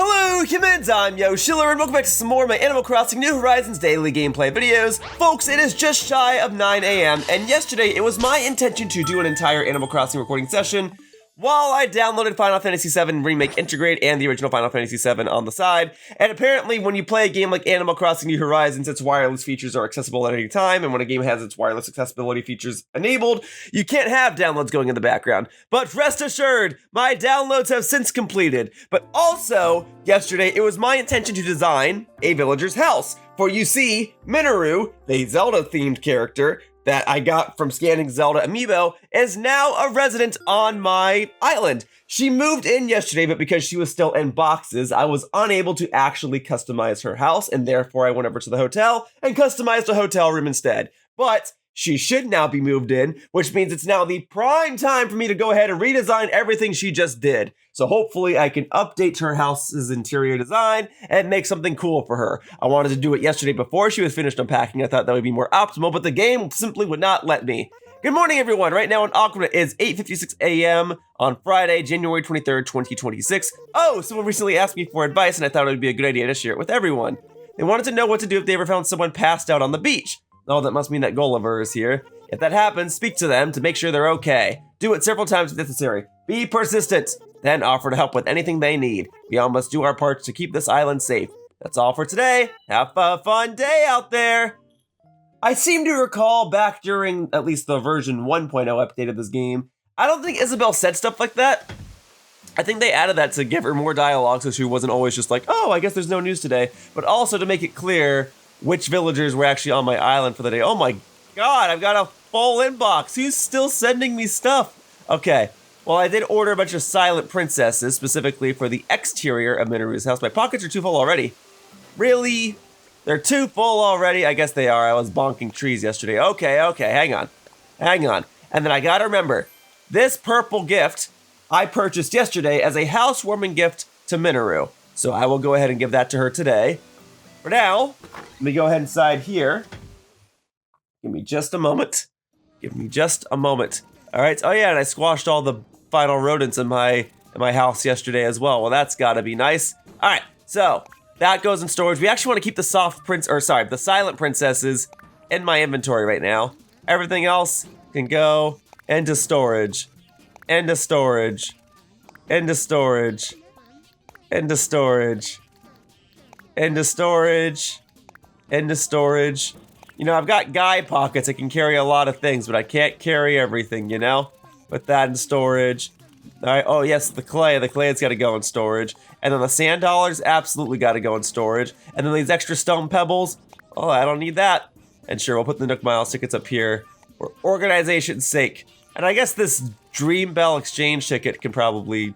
Hello humans, I'm Yoshiller and welcome back to some more of my Animal Crossing New Horizons daily gameplay videos. Folks, it is just shy of 9 a.m. and yesterday it was my intention to do an entire Animal Crossing recording session while I downloaded Final Fantasy VII Remake Integrate and the original Final Fantasy VII on the side. And apparently when you play a game like Animal Crossing New Horizons, its wireless features are accessible at any time, and when a game has its wireless accessibility features enabled, you can't have downloads going in the background. But rest assured, my downloads have since completed. But also, yesterday it was my intention to design a villager's house. For you see, Mineru, the Zelda-themed character, that I got from scanning Zelda amiibo, is now a resident on my island. She moved in yesterday, but because she was still in boxes, I was unable to actually customize her house, and therefore I went over to the hotel and customized a hotel room instead. But she should now be moved in, which means it's now the prime time for me to go ahead and redesign everything she just did. So hopefully I can update her house's interior design and make something cool for her. I wanted to do it yesterday before she was finished unpacking. I thought that would be more optimal, but the game simply would not let me. Good morning, everyone. Right now in Aqua, it is 8:56 a.m. on Friday, January 23rd, 2026. Oh, someone recently asked me for advice, and I thought it would be a good idea to share it with everyone. They wanted to know what to do if they ever found someone passed out on the beach. Oh, that must mean that Gulliver is here. If that happens, speak to them to make sure they're okay. Do it several times if necessary. Be persistent. Then offer to help with anything they need. We all must do our parts to keep this island safe. That's all for today. Have a fun day out there. I seem to recall back during at least the version 1.0 update of this game, I don't think Isabelle said stuff like that. I think they added that to give her more dialogue so she wasn't always just like, oh, I guess there's no news today. But also to make it clear which villagers were actually on my island for the day. Oh my god, I've got a full inbox. Who's still sending me stuff? Okay, well, I did order a bunch of silent princesses, specifically for the exterior of Mineru's house. My pockets are too full already. Really? They're too full already? I guess they are. I was bonking trees yesterday. Okay, hang on. And then I gotta remember, this purple gift I purchased yesterday as a housewarming gift to Mineru. So I will go ahead and give that to her today. For now, let me go ahead inside here. Give me just a moment. All right. Oh yeah, and I squashed all the final rodents in my house yesterday as well. Well, that's gotta be nice. All right, so that goes in storage. We actually want to keep the the silent princesses in my inventory right now. Everything else can go into storage. Into storage. Into storage. Into storage. Into storage. Into storage. You know, I've got guy pockets. I can carry a lot of things, but I can't carry everything, you know? Put that in storage. All right. Oh, yes, the clay. The clay's got to go in storage. And then the sand dollars absolutely got to go in storage. And then these extra stone pebbles. Oh, I don't need that. And sure, we'll put the Nook Miles tickets up here for organization's sake. And I guess this Dream Bell exchange ticket can probably...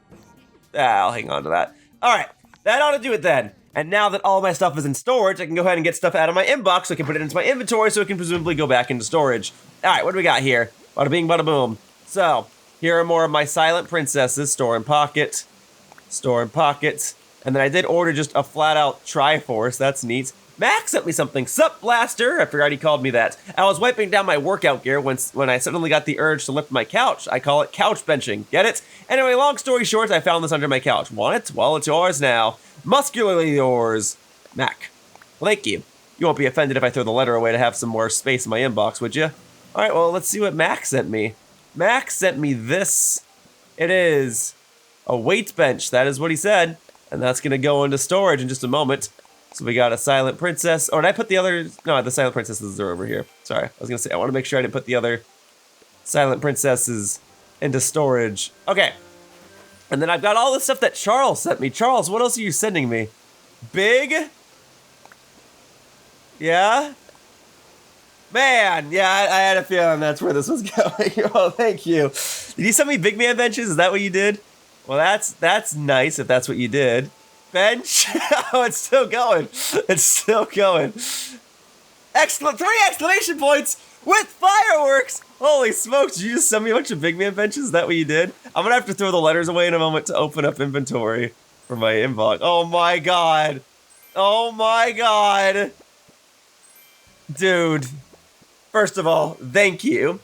I'll hang on to that. All right. That ought to do it then. And now that all my stuff is in storage, I can go ahead and get stuff out of my inbox so I can put it into my inventory so it can presumably go back into storage. All right, what do we got here? Bada bing, bada boom. So, here are more of my silent princesses. Store in pocket. And then I did order just a flat-out Triforce. That's neat. Max sent me something. Sup, Blaster? I forgot he called me that. I was wiping down my workout gear when I suddenly got the urge to lift my couch. I call it couch benching. Get it? Anyway, long story short, I found this under my couch. Want it? Well, it's yours now. Muscularly yours, Mac. Well, thank you. You won't be offended if I throw the letter away to have some more space in my inbox, would you? All right, well, let's see what Mac sent me. Mac sent me this. It is a weight bench. That is what he said. And that's going to go into storage in just a moment. So we got a silent princess. Oh, did I put the other? No, the silent princesses are over here. Sorry, I was going to say, I want to make sure I didn't put the other silent princesses into storage. Okay. And then I've got all the stuff that Charles sent me. Charles, what else are you sending me? Big? Yeah? Man, yeah, I had a feeling that's where this was going. Oh, thank you. Did you send me Big Man benches? Is that what you did? Well, that's nice if that's what you did. Bench? Oh, it's still going. It's still going. Excellent. 3 exclamation points with fireworks. Holy smokes, did you just send me a bunch of Big Man benches? Is that what you did? I'm gonna have to throw the letters away in a moment to open up inventory for my inbox. Oh my god. Oh my god. Dude. First of all, thank you.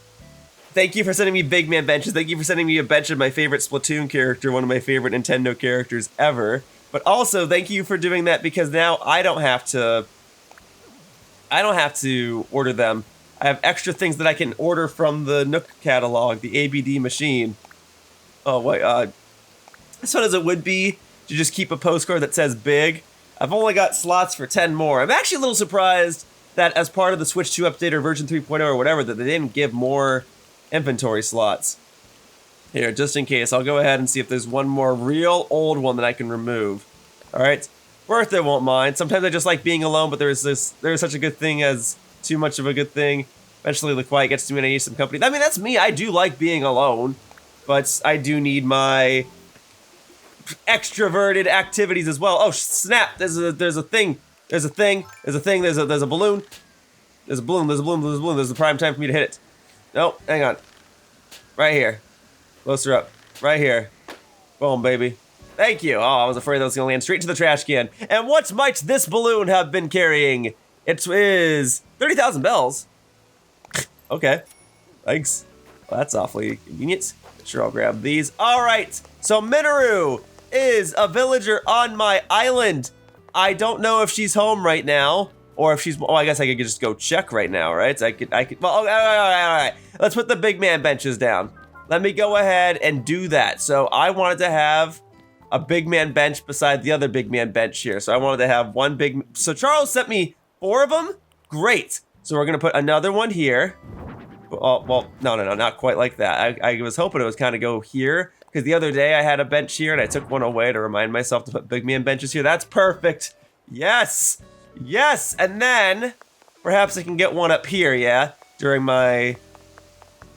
Thank you for sending me Big Man benches. Thank you for sending me a bench of my favorite Splatoon character, one of my favorite Nintendo characters ever. But also, thank you for doing that because now I don't have to order them. I have extra things that I can order from the Nook catalog, the ABD machine. Oh, wait, as fun as it would be to just keep a postcard that says big, I've only got slots for 10 more. I'm actually a little surprised that as part of the Switch 2 update or version 3.0 or whatever, that they didn't give more inventory slots. Here, just in case, I'll go ahead and see if there's one more real old one that I can remove. Alright, Birthday won't mind. Sometimes I just like being alone, but there's such a good thing as too much of a good thing. Eventually the quiet gets to me and I need some company. I mean, that's me. I do like being alone, but I do need my extroverted activities as well. Oh, snap. There's a thing. There's a balloon. There's a balloon. There's the prime time for me to hit it. No, hang on. Right here. Closer up. Right here. Boom, baby. Thank you. Oh, I was afraid that was going to land straight to the trash can. And what might this balloon have been carrying? It is 30,000 bells. Okay. Thanks. Well, that's awfully convenient. Sure, I'll grab these. All right. So Mineru is a villager on my island. I don't know if she's home right now or if she's, well, I guess I could just go check right now, right? I could, well, all right. Let's put the big man benches down. Let me go ahead and do that. So I wanted to have a big man bench beside the other big man bench here. So I wanted to have one big, so Charles sent me 4 of them. Great. So we're gonna put another one here. Oh, well, no, not quite like that. I was hoping it was kind of go here because the other day I had a bench here and I took one away to remind myself to put big man benches here. That's perfect. Yes. Yes. And then perhaps I can get one up here, yeah, during my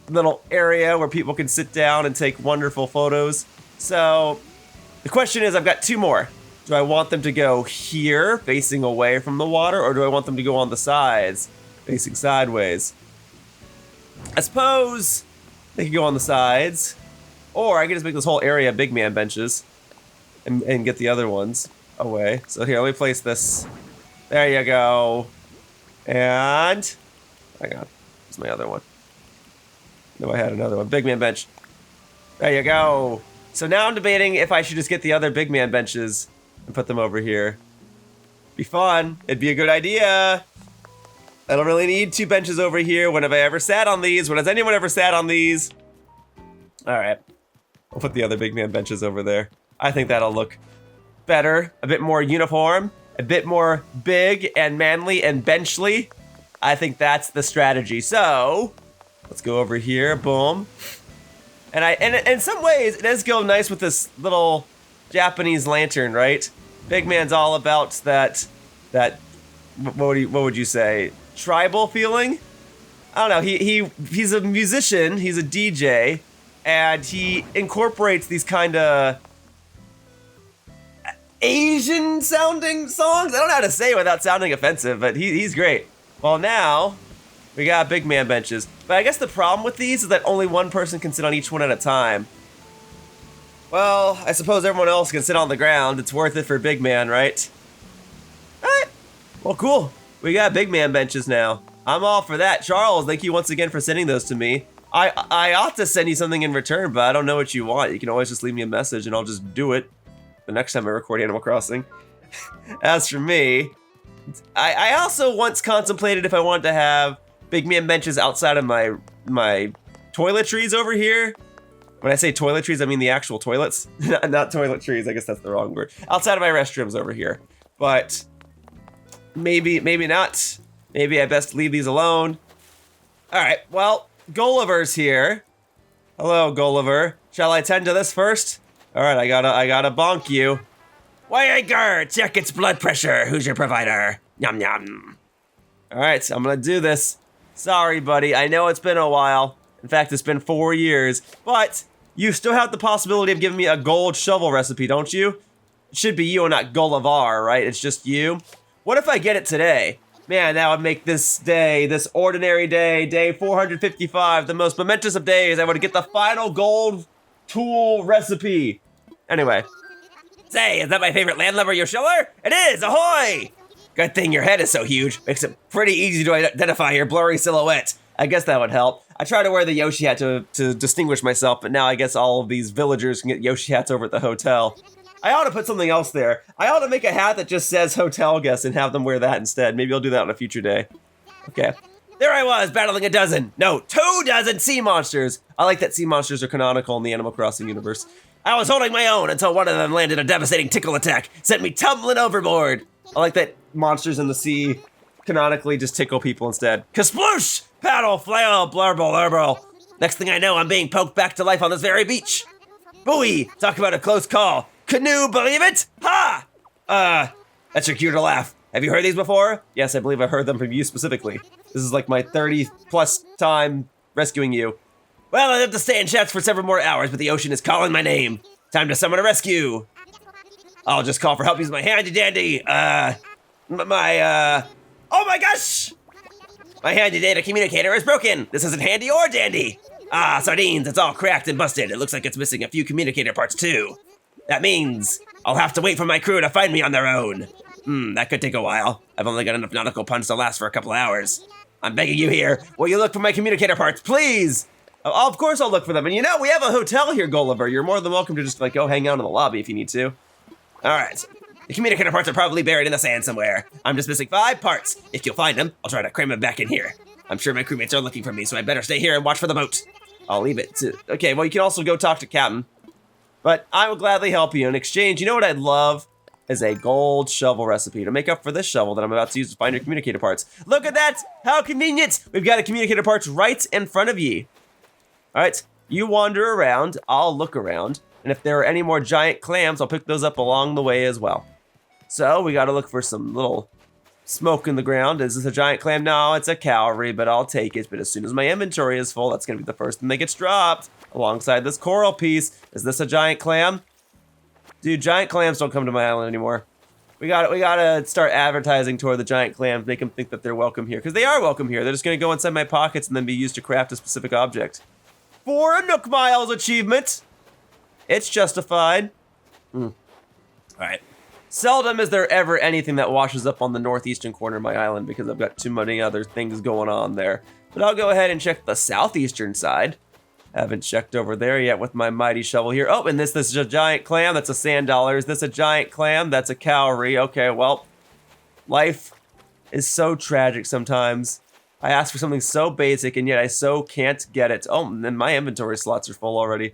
little area where people can sit down and take wonderful photos. So the question is, I've got 2 more. Do I want them to go here, facing away from the water, or do I want them to go on the sides, facing sideways? I suppose they could go on the sides, or I could just make this whole area big man benches and get the other ones away. So here, let me place this. There you go. And, hang on, where's my other one? No, I had another one. Big man bench. There you go. So now I'm debating if I should just get the other big man benches and put them over here. Be fun. It'd be a good idea. I don't really need 2 benches over here. When have I ever sat on these? When has anyone ever sat on these? All right. I'll put the other big man benches over there. I think that'll look better. A bit more uniform. A bit more big and manly and benchly. I think that's the strategy. So let's go over here. Boom. And in some ways, it does go nice with this little Japanese lantern, right? Big Man's all about that what would you say? Tribal feeling? I don't know. He's a musician. He's a DJ, and he incorporates these kind of Asian sounding songs. I don't know how to say it without sounding offensive, but he's great. Well, now we got big man benches. But I guess the problem with these is that only one person can sit on each one at a time. Well, I suppose everyone else can sit on the ground. It's worth it for big man, right? Alright. Well, cool. We got big man benches now. I'm all for that. Charles, thank you once again for sending those to me. I ought to send you something in return, but I don't know what you want. You can always just leave me a message and I'll just do it the next time I record Animal Crossing. As for me, I also once contemplated if I wanted to have big man benches outside of my toiletries over here. When I say toiletries, I mean the actual toilets, not toiletries. I guess that's the wrong word. Outside of my restrooms over here, but maybe not. Maybe I best leave these alone. All right. Well, Gulliver's here. Hello, Gulliver. Shall I tend to this first? All right. I gotta bonk you. Wager, check its blood pressure. Who's your provider? Yum yum. All right. I'm gonna do this. Sorry, buddy. I know it's been a while. In fact, it's been 4 years, but you still have the possibility of giving me a gold shovel recipe, don't you? It should be you and not Gulliver, right? It's just you. What if I get it today? Man, that would make this day, this ordinary day, day 455, the most momentous of days. I would get the final gold tool recipe. Anyway. Say, is that my favorite landlubber, Yoshiller? It is, ahoy! Good thing your head is so huge. Makes it pretty easy to identify your blurry silhouette. I guess that would help. I try to wear the Yoshi hat to distinguish myself, but now I guess all of these villagers can get Yoshi hats over at the hotel. I ought to put something else there. I ought to make a hat that just says hotel guest and have them wear that instead. Maybe I'll do that on a future day. Okay. There I was, battling 2 dozen sea monsters. I like that sea monsters are canonical in the Animal Crossing universe. I was holding my own until one of them landed a devastating tickle attack, sent me tumbling overboard. I like that monsters in the sea canonically just tickle people instead. Kasploosh! Paddle, flail, blurble, blurble. Next thing I know, I'm being poked back to life on this very beach. Booey! Talk about a close call. Canoe, believe it? Ha! That's your cue to laugh. Have you heard these before? Yes, I believe I heard them from you specifically. This is like my 30+ time rescuing you. Well, I have to stay in chats for several more hours, but the ocean is calling my name. Time to summon a rescue. I'll just call for help using my handy dandy, oh my gosh! My handy data communicator is broken. This isn't handy or dandy. Ah, sardines, it's all cracked and busted. It looks like it's missing a few communicator parts too. That means I'll have to wait for my crew to find me on their own. That could take a while. I've only got enough nautical puns to last for a couple hours. I'm begging you here. Will you look for my communicator parts, please? Oh, of course I'll look for them. And you know, we have a hotel here, Gulliver. You're more than welcome to just like go hang out in the lobby if you need to. All right. The communicator parts are probably buried in the sand somewhere. I'm just missing 5 parts. If you'll find them, I'll try to cram them back in here. I'm sure my crewmates are looking for me, so I better stay here and watch for the boat. I'll leave it to... Okay, well, you can also go talk to Captain. But I will gladly help you. In exchange, you know what I'd love? Is a gold shovel recipe to make up for this shovel that I'm about to use to find your communicator parts. Look at that! How convenient! We've got a communicator parts right in front of ye. All right, you wander around, I'll look around, and if there are any more giant clams, I'll pick those up along the way as well. So we gotta look for some little smoke in the ground. Is this a giant clam? No, it's a cowrie, but I'll take it. But as soon as my inventory is full, that's gonna be the first thing that gets dropped alongside this coral piece. Is this a giant clam? Dude, giant clams don't come to my island anymore. We gotta start advertising toward the giant clams, make them think that they're welcome here, because they are welcome here. They're just gonna go inside my pockets and then be used to craft a specific object. For a Nook Miles achievement, it's justified. All right. Seldom is there ever anything that washes up on the northeastern corner of my island because I've got too many other things going on there. But I'll go ahead and check the southeastern side. Haven't checked over there yet with my mighty shovel here. Oh, and this is a giant clam. That's a sand dollar. Is this a giant clam? That's a cowrie. Okay, well, life is so tragic sometimes. I ask for something so basic, and yet I so can't get it. Oh, and then my inventory slots are full already.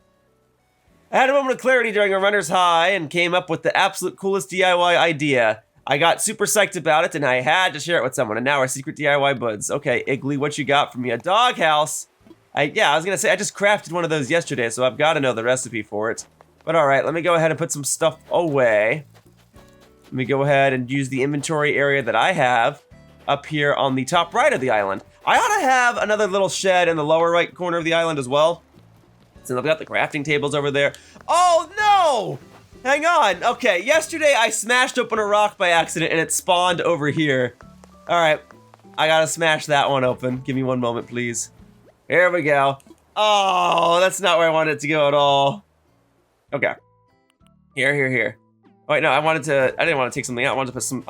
I had a moment of clarity during a runner's high and came up with the absolute coolest DIY idea. I got super psyched about it, and I had to share it with someone, and now our secret DIY buds. Okay, Iggly, what you got for me? A doghouse. Yeah, I was gonna say, I just crafted one of those yesterday, so I've got to know the recipe for it. But all right, let me go ahead and put some stuff away. Let me go ahead and use the inventory area that I have up here on the top right of the island. I ought to have another little shed in the lower right corner of the island as well. Since I've got the crafting tables over there. Oh no! Hang on. Okay, yesterday I smashed open a rock by accident and it spawned over here. All right, I gotta smash that one open. Give me one moment, please. Here we go. Oh, that's not where I wanted it to go at all. Okay. Here. Oh, wait, no, I didn't want to take something out. I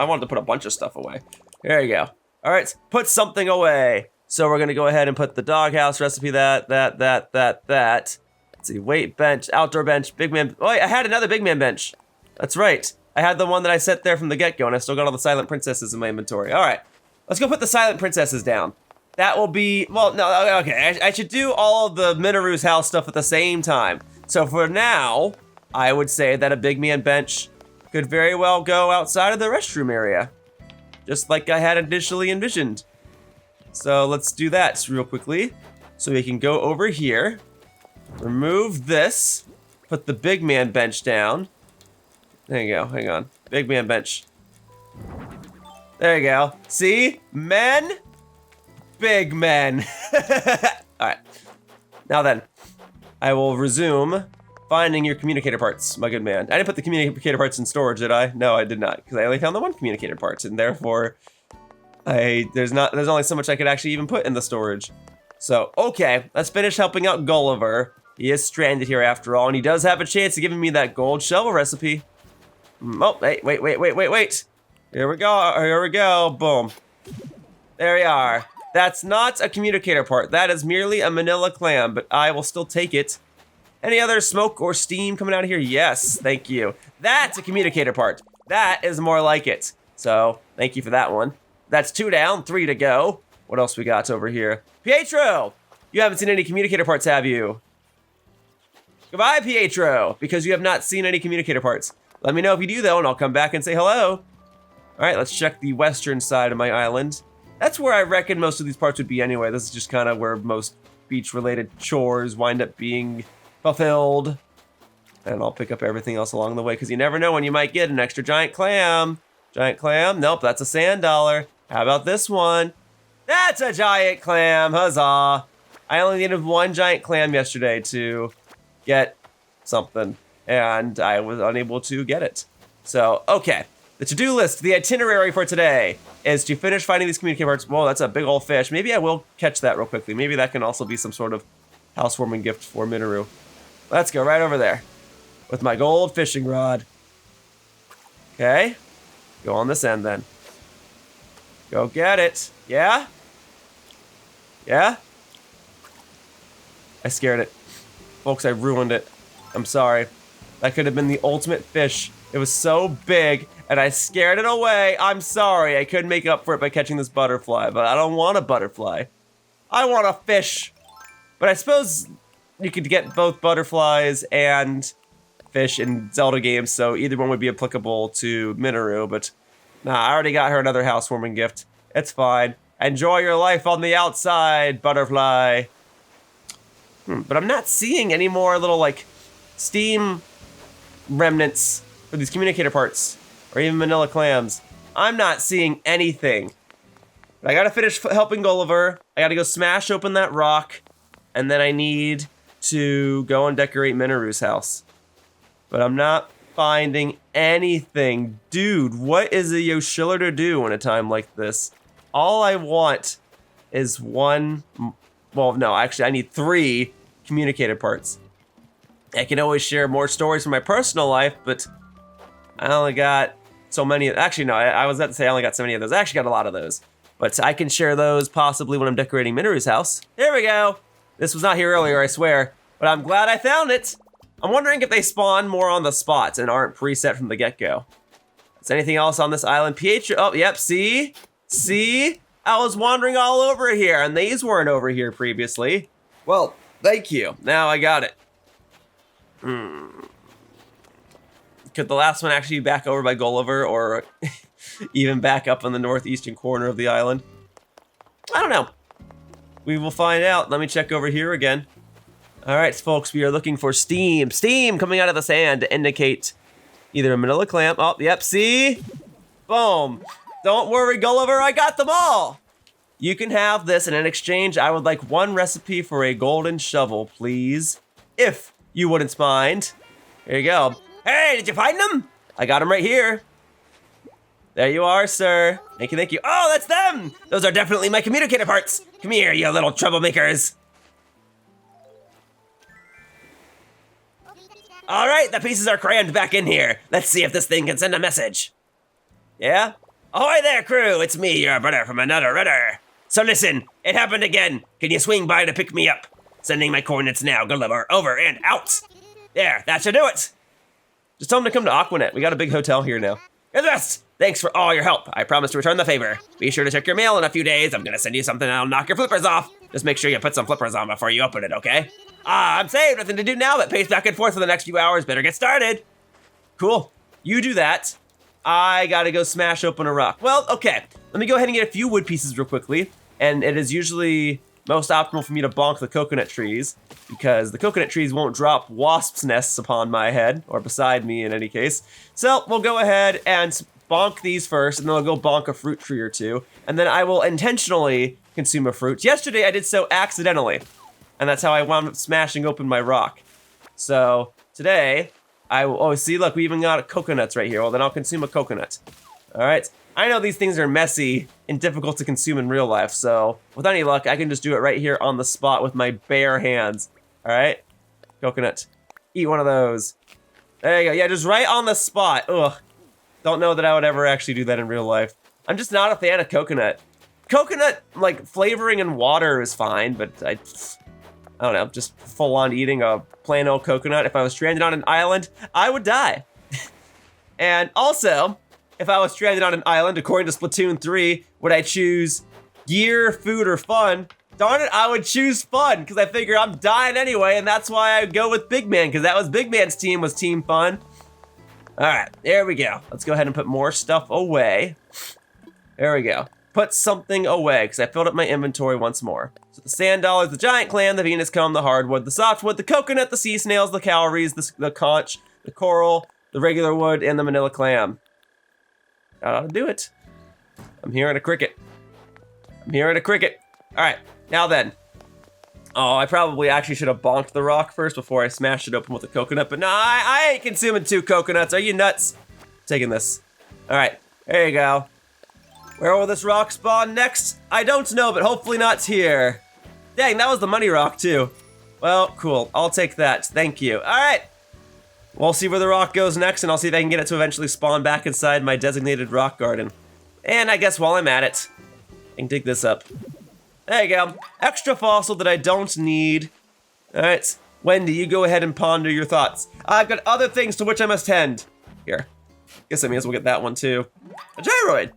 wanted to put a bunch of stuff away. There you go. All right, put something away. So we're gonna go ahead and put the doghouse recipe, that. Let's see, weight bench, outdoor bench, big man. Oh, wait, I had another big man bench. That's right. I had the one that I set there from the get-go, and I still got all the silent princesses in my inventory. All right, let's go put the silent princesses down. That will be, well, no, okay, I should do all of the Mineru's house stuff at the same time. So for now, I would say that a big man bench could very well go outside of the restroom area, just like I had initially envisioned. So let's do that real quickly. So we can go over here, remove this, put the big man bench down. There you go, hang on, big man bench. There you go, see, men, big men. All right, now then, I will resume finding your communicator parts, my good man. I didn't put the communicator parts in storage, did I? No, I did not, because I only found the one communicator part, and therefore, there's only so much I could actually even put in the storage. So, okay, let's finish helping out Gulliver. He is stranded here after all, and he does have a chance of giving me that gold shovel recipe. Oh, wait. Here we go, boom. There we are. That's not a communicator part. That is merely a manila clam, but I will still take it. Any other smoke or steam coming out of here? Yes, thank you. That's a communicator part. That is more like it. So, thank you for that one. That's 2 down, 3 to go. What else we got over here? Pietro! You haven't seen any communicator parts, have you? Goodbye, Pietro, because you have not seen any communicator parts. Let me know if you do, though, and I'll come back and say hello. All right, let's check the western side of my island. That's where I reckon most of these parts would be anyway. This is just kind of where most beach-related chores wind up being fulfilled. And I'll pick up everything else along the way, because you never know when you might get an extra giant clam. Giant clam? Nope, that's a sand dollar. How about this one? That's a giant clam, huzzah. I only needed 1 giant clam yesterday to get something, and I was unable to get it. So, okay. The to-do list, the itinerary for today, is to finish finding these communicator parts. Whoa, that's a big old fish. Maybe I will catch that real quickly. Maybe that can also be some sort of housewarming gift for Mineru. Let's go right over there with my gold fishing rod. Okay. Go on this end then. Go get it. Yeah? Yeah? I scared it. Folks, I ruined it. I'm sorry. That could have been the ultimate fish. It was so big, and I scared it away. I'm sorry. I couldn't make up for it by catching this butterfly, but I don't want a butterfly. I want a fish. But I suppose you could get both butterflies and fish in Zelda games, so either one would be applicable to Mineru, but nah, I already got her another housewarming gift. It's fine. Enjoy your life on the outside, butterfly. But I'm not seeing any more little, like, steam remnants for these communicator parts, or even manila clams. I'm not seeing anything. But I gotta finish helping Gulliver. I gotta go smash open that rock, and then I need to go and decorate Mineru's house. But I'm not finding anything. Dude, what is a Yoshiller to do in a time like this? All I want is 1... Well, no, actually, I need 3 communicator parts. I can always share more stories from my personal life, but I only got so many. Actually, no, I was about to say I only got so many of those. I actually got a lot of those. But I can share those possibly when I'm decorating Mineru's house. Here we go. This was not here earlier, I swear. But I'm glad I found it. I'm wondering if they spawn more on the spots and aren't preset from the get-go. Is there anything else on this island? Pietro, oh, yep, see? See? I was wandering all over here, and these weren't over here previously. Well, thank you. Now I got it. Could the last one actually be back over by Gulliver, or even back up in the northeastern corner of the island? I don't know. We will find out. Let me check over here again. All right, folks, we are looking for steam. Steam coming out of the sand to indicate either a manila clam. Oh, yep, see? Boom. Don't worry, Gulliver, I got them all. You can have this, and in exchange, I would like 1 recipe for a golden shovel, please. If you wouldn't mind. Here you go. Hey, did you find them? I got them right here. There you are, sir. Thank you, thank you. Oh, that's them. Those are definitely my communicator parts. Come here, you little troublemakers. All right, the pieces are crammed back in here. Let's see if this thing can send a message. Yeah? Ahoy there, crew! It's me, your brother from another rudder. So listen, it happened again. Can you swing by to pick me up? Sending my coordinates now, Gulliver. Over and out. There, that should do it. Just tell him to come to Aquanet. We got a big hotel here now. You're the best! Thanks for all your help. I promise to return the favor. Be sure to check your mail in a few days. I'm gonna send you something that'll knock your flippers off. Just make sure you put some flippers on before you open it, okay? I'm saved. Nothing to do now but pace back and forth for the next few hours. Better get started. Cool. You do that. I gotta go smash open a rock. Well, okay. Let me go ahead and get a few wood pieces real quickly. And it is usually most optimal for me to bonk the coconut trees, because the coconut trees won't drop wasps' nests upon my head, or beside me in any case. So we'll go ahead and bonk these first, and then I'll go bonk a fruit tree or two, and then I will intentionally consume a fruit. Yesterday I did so accidentally, and that's how I wound up smashing open my rock. So today, I will, oh, see, look, we even got coconuts right here. Well, then I'll consume a coconut. All right. I know these things are messy and difficult to consume in real life, so with any luck, I can just do it right here on the spot with my bare hands. All right? Coconut. Eat one of those. There you go. Yeah, just right on the spot. Ugh. Don't know that I would ever actually do that in real life. I'm just not a fan of coconut. Coconut, like, flavoring in water is fine, but I don't know, just full on eating a plain old coconut. If I was stranded on an island, I would die. And also, if I was stranded on an island, according to Splatoon 3, would I choose gear, food, or fun? Darn it, I would choose fun, because I figure I'm dying anyway, and that's why I would go with Big Man, because that was Big Man's team, was Team Fun. All right, there we go. Let's go ahead and put more stuff away. There we go. Put something away, because I filled up my inventory once more. So the sand dollars, the giant clam, the Venus comb, the hardwood, the softwood, the coconut, the sea snails, the calories, the conch, the coral, the regular wood, and the manila clam. That ought to do it. I'm hearing a cricket. I'm hearing a cricket. All right, now then. Oh, I probably actually should have bonked the rock first before I smashed it open with a coconut, but nah, I ain't consuming 2 coconuts. Are you nuts? Taking this. All right, there you go. Where will this rock spawn next? I don't know, but hopefully not here. Dang, that was the money rock too. Well, cool, I'll take that, thank you. All right, we'll see where the rock goes next, and I'll see if I can get it to eventually spawn back inside my designated rock garden. And I guess while I'm at it, I can dig this up. There you go, extra fossil that I don't need. All right, Wendy, you go ahead and ponder your thoughts. I've got other things to which I must tend. Here, guess I may as well get that one too. A gyroid.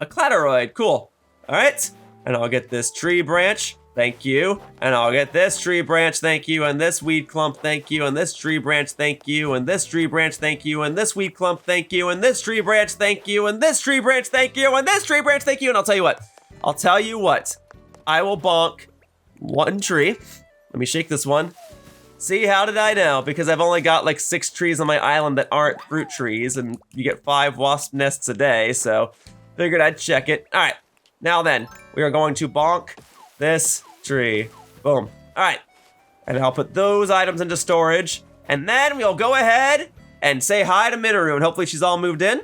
A cladoroid, cool. All right, and I'll get this tree branch, thank you. And I'll get this tree branch, thank you. And this weed clump, thank you. And this tree branch, thank you. And this tree branch, thank you. And this weed clump, thank you. And this tree branch, thank you. And this tree branch, thank you. And this tree branch, thank you. And I'll tell you what, I will bonk 1 tree. Let me shake this one. See, how did I know? Because I've only got like 6 trees on my island that aren't fruit trees, and you get 5 wasp nests a day, so figured I'd check it. All right, now then, we are going to bonk this tree. Boom. All right, and I'll put those items into storage, and then we'll go ahead and say hi to Mineru, and hopefully she's all moved in,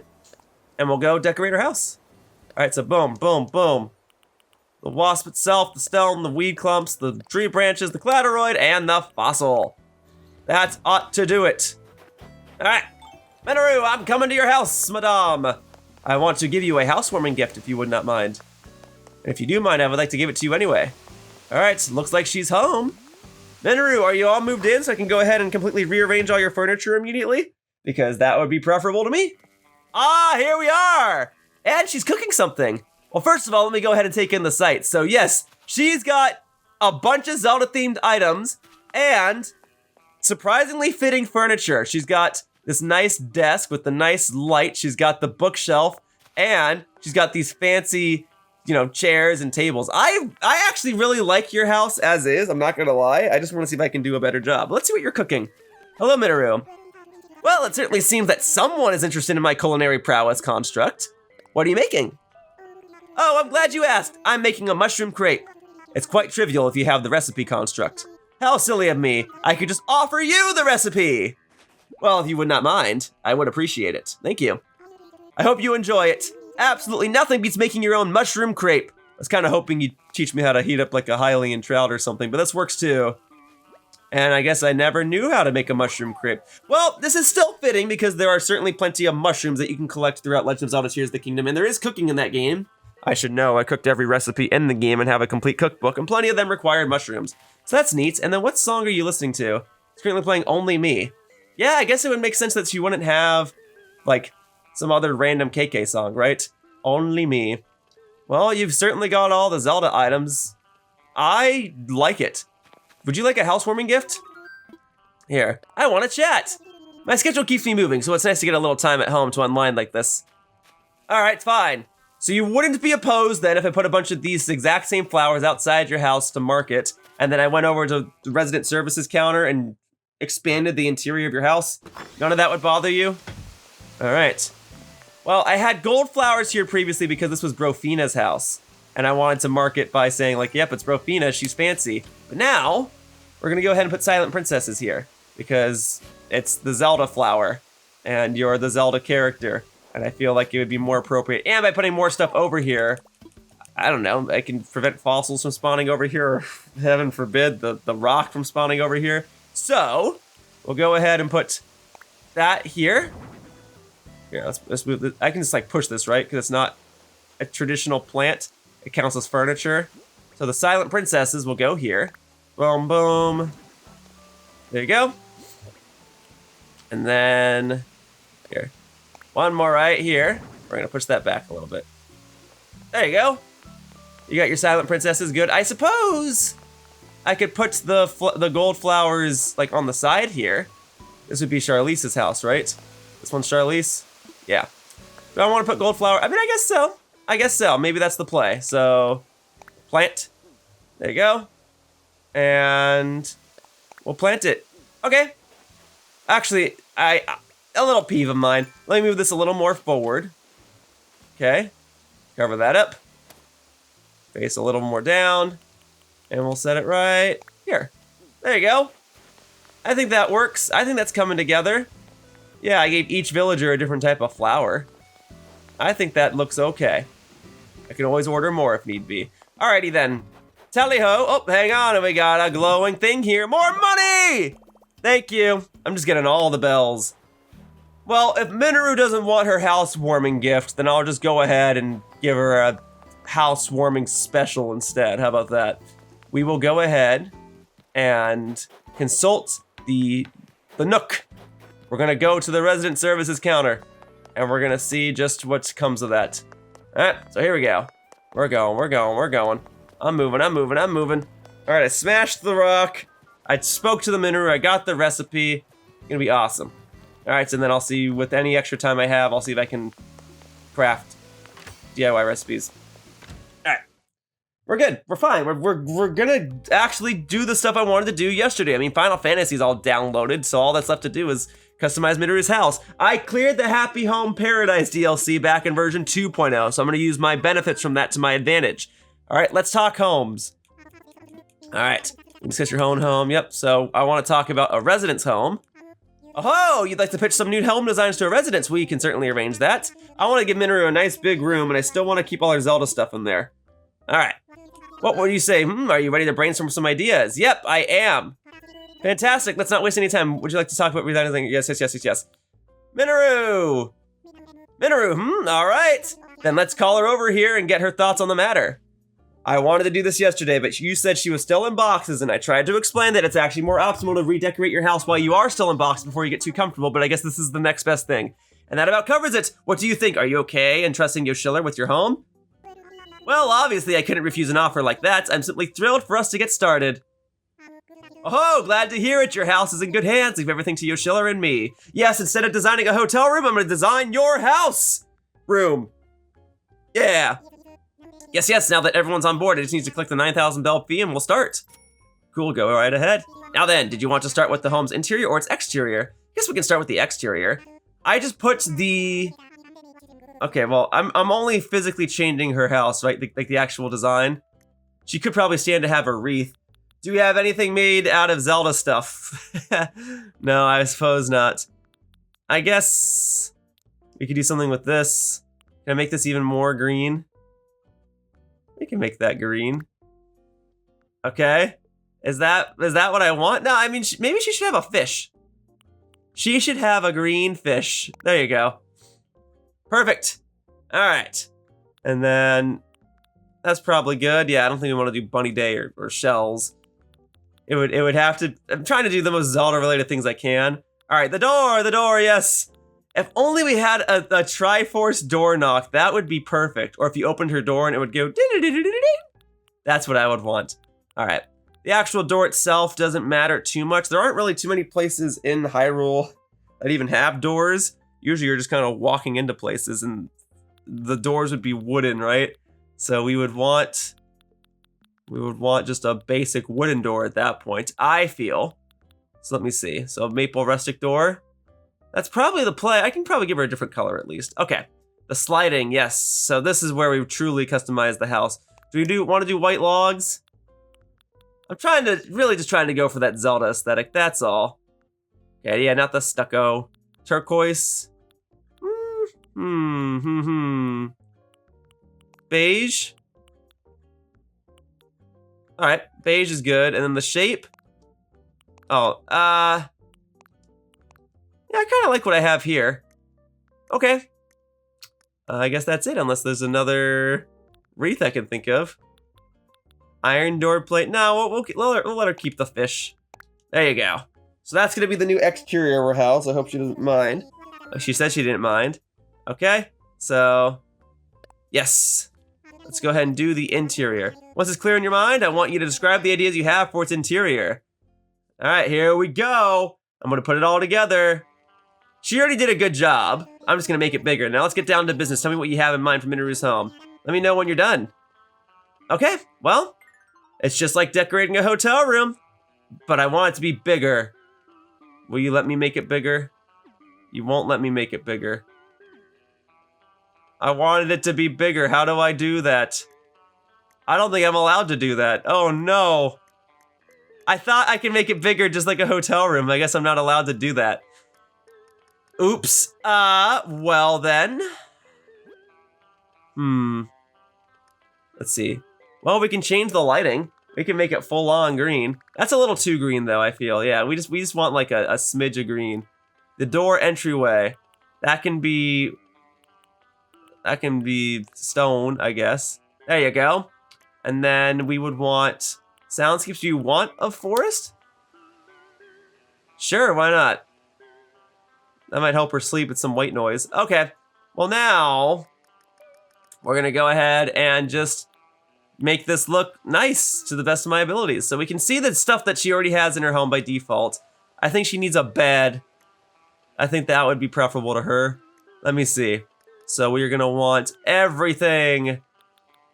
and we'll go decorate her house. All right, so boom, boom, boom. The wasp itself, the stone, the weed clumps, the tree branches, the cladoroid, and the fossil. That ought to do it. All right, Mineru, I'm coming to your house, madame. I want to give you a housewarming gift if you would not mind. And if you do mind, I would like to give it to you anyway. All right, looks like she's home. Mineru, are you all moved in so I can go ahead and completely rearrange all your furniture immediately? Because that would be preferable to me. Ah, here we are. And she's cooking something. Well, first of all, let me go ahead and take in the sight. So yes, she's got a bunch of Zelda-themed items and surprisingly fitting furniture. She's got this nice desk with the nice light. She's got the bookshelf, and she's got these fancy, chairs and tables. I actually really like your house as is. I'm not gonna lie. I just want to see if I can do a better job. Let's see what you're cooking. Hello, Mineru. Well, it certainly seems that someone is interested in my culinary prowess construct. What are you making? Oh, I'm glad you asked. I'm making a mushroom crepe. It's quite trivial if you have the recipe construct. How silly of me. I could just offer you the recipe. Well, if you would not mind, I would appreciate it. Thank you. I hope you enjoy it. Absolutely nothing beats making your own mushroom crepe. I was kind of hoping you'd teach me how to heat up like a Hylian trout or something, but this works too. And I guess I never knew how to make a mushroom crepe. Well, this is still fitting because there are certainly plenty of mushrooms that you can collect throughout Legend of Zelda Tears of the Kingdom, and there is cooking in that game. I should know, I cooked every recipe in the game and have a complete cookbook, and plenty of them required mushrooms. So that's neat. And then what song are you listening to? It's currently playing Only Me. Yeah, I guess it would make sense that you wouldn't have, like, some other random KK song, right? Only Me. Well, you've certainly got all the Zelda items. I like it. Would you like a housewarming gift? Here, I want to chat. My schedule keeps me moving, so it's nice to get a little time at home to unwind like this. All right, fine. So you wouldn't be opposed then if I put a bunch of these exact same flowers outside your house to market, and then I went over to the resident services counter and expanded the interior of your house? None of that would bother you? All right. Well, I had gold flowers here previously because this was Brofina's house, and I wanted to mark it by saying like, yep, it's Brofina, she's fancy. But now, we're gonna go ahead and put Silent Princesses here because it's the Zelda flower, and you're the Zelda character. And I feel like it would be more appropriate. And by putting more stuff over here, I don't know, I can prevent fossils from spawning over here, or heaven forbid, the rock from spawning over here. So, we'll go ahead and put that here. Here, let's move this. I can just like push this, right? Because it's not a traditional plant. It counts as furniture. So the Silent Princesses will go here. Boom, boom. There you go. And then, here. One more right here. We're gonna push that back a little bit. There you go. You got your silent princesses, good. I suppose I could put the gold flowers like on the side here. This would be Charlize's house, right? This one's Charlize? Yeah. Do I want to put gold flower? I mean, I guess so. I guess so. Maybe that's the play. So, plant. There you go. And we'll plant it. Okay. Actually, a little peeve of mine. Let me move this a little more forward. Okay. Cover that up. Face a little more down. And we'll set it right here. There you go. I think that works. I think that's coming together. Yeah, I gave each villager a different type of flower. I think that looks okay. I can always order more if need be. Alrighty then. Tally-ho. Oh, hang on. We got a glowing thing here. More money! Thank you. I'm just getting all the bells. Well, if Mineru doesn't want her housewarming gift, then I'll just go ahead and give her a housewarming special instead. How about that? We will go ahead and consult the Nook. We're gonna go to the resident services counter and we're gonna see just what comes of that. All right, so here we go. We're going. I'm moving. All right, I smashed the rock. I spoke to the Mineru, I got the recipe. It's gonna be awesome. All right, and then I'll see with any extra time I have, I'll see if I can craft DIY recipes. All right, we're good, we're fine. We're gonna actually do the stuff I wanted to do yesterday. I mean, Final Fantasy's all downloaded, so all that's left to do is customize Mineru's house. I cleared the Happy Home Paradise DLC back in version 2.0, so I'm gonna use my benefits from that to my advantage. All right, let's talk homes. All right, discuss your own home. Yep, so I wanna talk about a residence home. Oh, you'd like to pitch some new home designs to a residence? We can certainly arrange that. I wanna give Mineru a nice big room and I still wanna keep all our Zelda stuff in there. All right, what would you say? Are you ready to brainstorm some ideas? Yep, I am. Fantastic, let's not waste any time. Would you like to talk about redesigning? Yes. Mineru! All right. Then let's call her over here and get her thoughts on the matter. I wanted to do this yesterday, but you said she was still in boxes, and I tried to explain that it's actually more optimal to redecorate your house while you are still in boxes before you get too comfortable, but I guess this is the next best thing. And that about covers it. What do you think? Are you okay in trusting Yoshiller with your home? Well, obviously I couldn't refuse an offer like that. I'm simply thrilled for us to get started. Oh, glad to hear it. Your house is in good hands. Leave everything to Yoshiller and me. Yes, instead of designing a hotel room, I'm gonna design your house room. Yeah. Yes, now that everyone's on board, it just needs to click the 9,000 bell fee and we'll start. Cool, go right ahead. Now then, did you want to start with the home's interior or its exterior? Guess we can start with the exterior. I just put the... Okay, well, I'm only physically changing her house, right? Like the actual design. She could probably stand to have a wreath. Do we have anything made out of Zelda stuff? No, I suppose not. I guess we could do something with this. Can I make this even more green? We can make that green. Okay. Is that what I want? No, I mean, maybe she should have a fish. She should have a green fish. There you go. Perfect. All right. And then that's probably good. Yeah, I don't think we want to do Bunny Day or shells. It would have to, I'm trying to do the most Zelda related things I can. All right, the door, yes. If only we had a Triforce door knock, that would be perfect. Or if you opened her door and it would go ding-ding-ding-ding-ding. That's what I would want. All right, the actual door itself doesn't matter too much. There aren't really too many places in Hyrule that even have doors. Usually you're just kind of walking into places and the doors would be wooden, right? So we would want just a basic wooden door at that point, I feel. So let me see. So maple rustic door. That's probably the play. I can probably give her a different color at least. Okay, the sliding, yes. So this is where we truly customize the house. Do we want to do white logs? I'm really just trying to go for that Zelda aesthetic, that's all. Okay, yeah, not the stucco. Turquoise. Beige. All right, beige is good. And then the shape. Oh, yeah, I kind of like what I have here. Okay. I guess that's it, unless there's another wreath I can think of. Iron door plate. No, we'll let her keep the fish. There you go. So that's gonna be the new exterior of our house. I hope she doesn't mind. She said she didn't mind. Okay, so yes. Let's go ahead and do the interior. Once it's clear in your mind, I want you to describe the ideas you have for its interior. All right, here we go. I'm gonna put it all together. She already did a good job. I'm just gonna make it bigger. Now let's get down to business. Tell me what you have in mind for Mineru's home. Let me know when you're done. Okay, well, it's just like decorating a hotel room, but I want it to be bigger. Will you let me make it bigger? You won't let me make it bigger. I wanted it to be bigger. How do I do that? I don't think I'm allowed to do that. Oh no. I thought I could make it bigger just like a hotel room. I guess I'm not allowed to do that. Oops. Well then. Let's see. Well, we can change the lighting. We can make it full on green. That's a little too green though, I feel. Yeah, we just want like a smidge of green. The door entryway. That can be stone, I guess. There you go. And then we would want soundscapes. Do you want a forest? Sure, why not? That might help her sleep with some white noise. Okay, well now, we're gonna go ahead and just make this look nice to the best of my abilities. So we can see the stuff that she already has in her home by default. I think she needs a bed. I think that would be preferable to her. Let me see. So we're gonna want everything,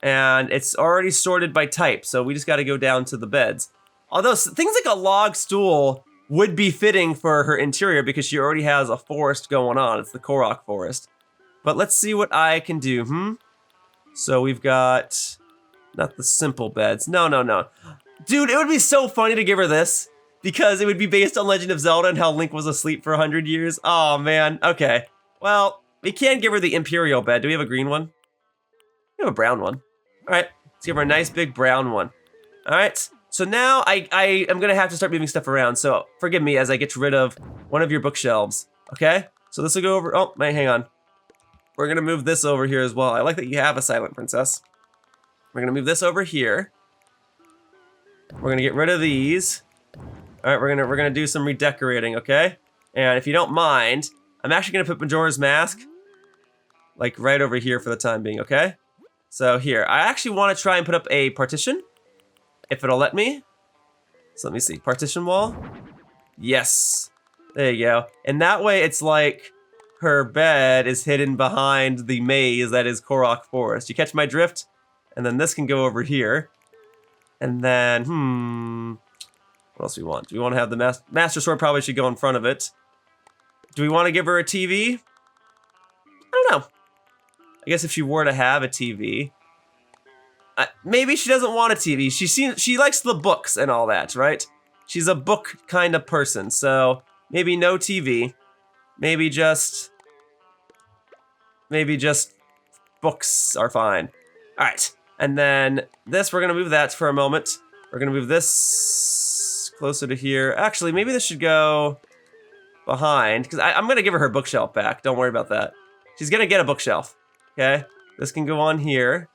and it's already sorted by type, so we just gotta go down to the beds. Although things like a log stool would be fitting for her interior because she already has a forest going on. It's the Korok forest. But let's see what I can do, So we've got, not the simple beds. No. Dude, it would be so funny to give her this because it would be based on Legend of Zelda and how Link was asleep for 100 years. Oh man, okay. Well, we can give her the Imperial bed. Do we have a green one? We have a brown one. All right, let's give her a nice big brown one. All right, so now I am gonna have to start moving stuff around, so forgive me as I get rid of one of your bookshelves, okay? So this will go over, oh, wait, hang on. We're gonna move this over here as well. I like that you have a silent princess. We're gonna move this over here. We're gonna get rid of these. All right, we're gonna do some redecorating, okay? And if you don't mind, I'm actually gonna put Majora's Mask like right over here for the time being, okay? So here, I actually wanna try and put up a partition, if it'll let me. So let me see, partition wall. Yes, there you go. And that way it's like her bed is hidden behind the maze that is Korok Forest. You catch my drift? And then this can go over here. And then, what else do we want? Do we wanna have the Master Sword probably should go in front of it. Do we wanna give her a TV? I don't know. I guess if she were to have a TV, maybe she doesn't want a TV. She likes the books and all that, right? She's a book kind of person, so maybe no TV. Maybe just books are fine. All right, and then this, we're gonna move that for a moment. We're gonna move this closer to here. Actually, maybe this should go behind, because I'm gonna give her bookshelf back. Don't worry about that. She's gonna get a bookshelf. Okay, this can go on here.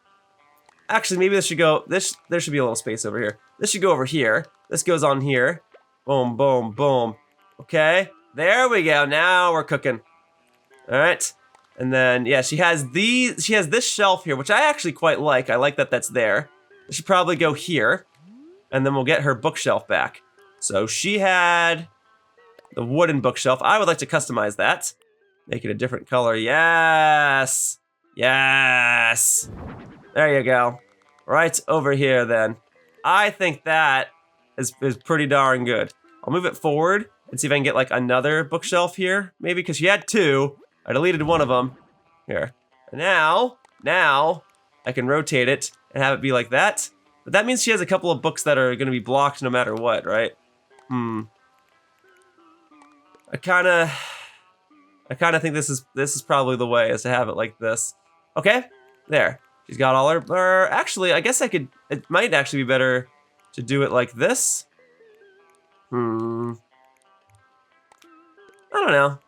Actually, maybe this should go, there should be a little space over here. This should go over here. This goes on here. Boom, boom, boom. Okay, there we go. Now we're cooking. All right, and then yeah, she has this shelf here, which I actually quite like. I like that that's there. It should probably go here, and then we'll get her bookshelf back. So she had the wooden bookshelf. I would like to customize that. Make it a different color. Yes. Yes. There you go. Right over here then. I think that is pretty darn good. I'll move it forward and see if I can get like another bookshelf here. Maybe because she had two. I deleted one of them. Here. And now I can rotate it and have it be like that. But that means she has a couple of books that are going to be blocked no matter what, right? I kind of think this is probably the way, is to have it like this. Okay, there. She's got all her, actually, I guess it might actually be better to do it like this. I don't know.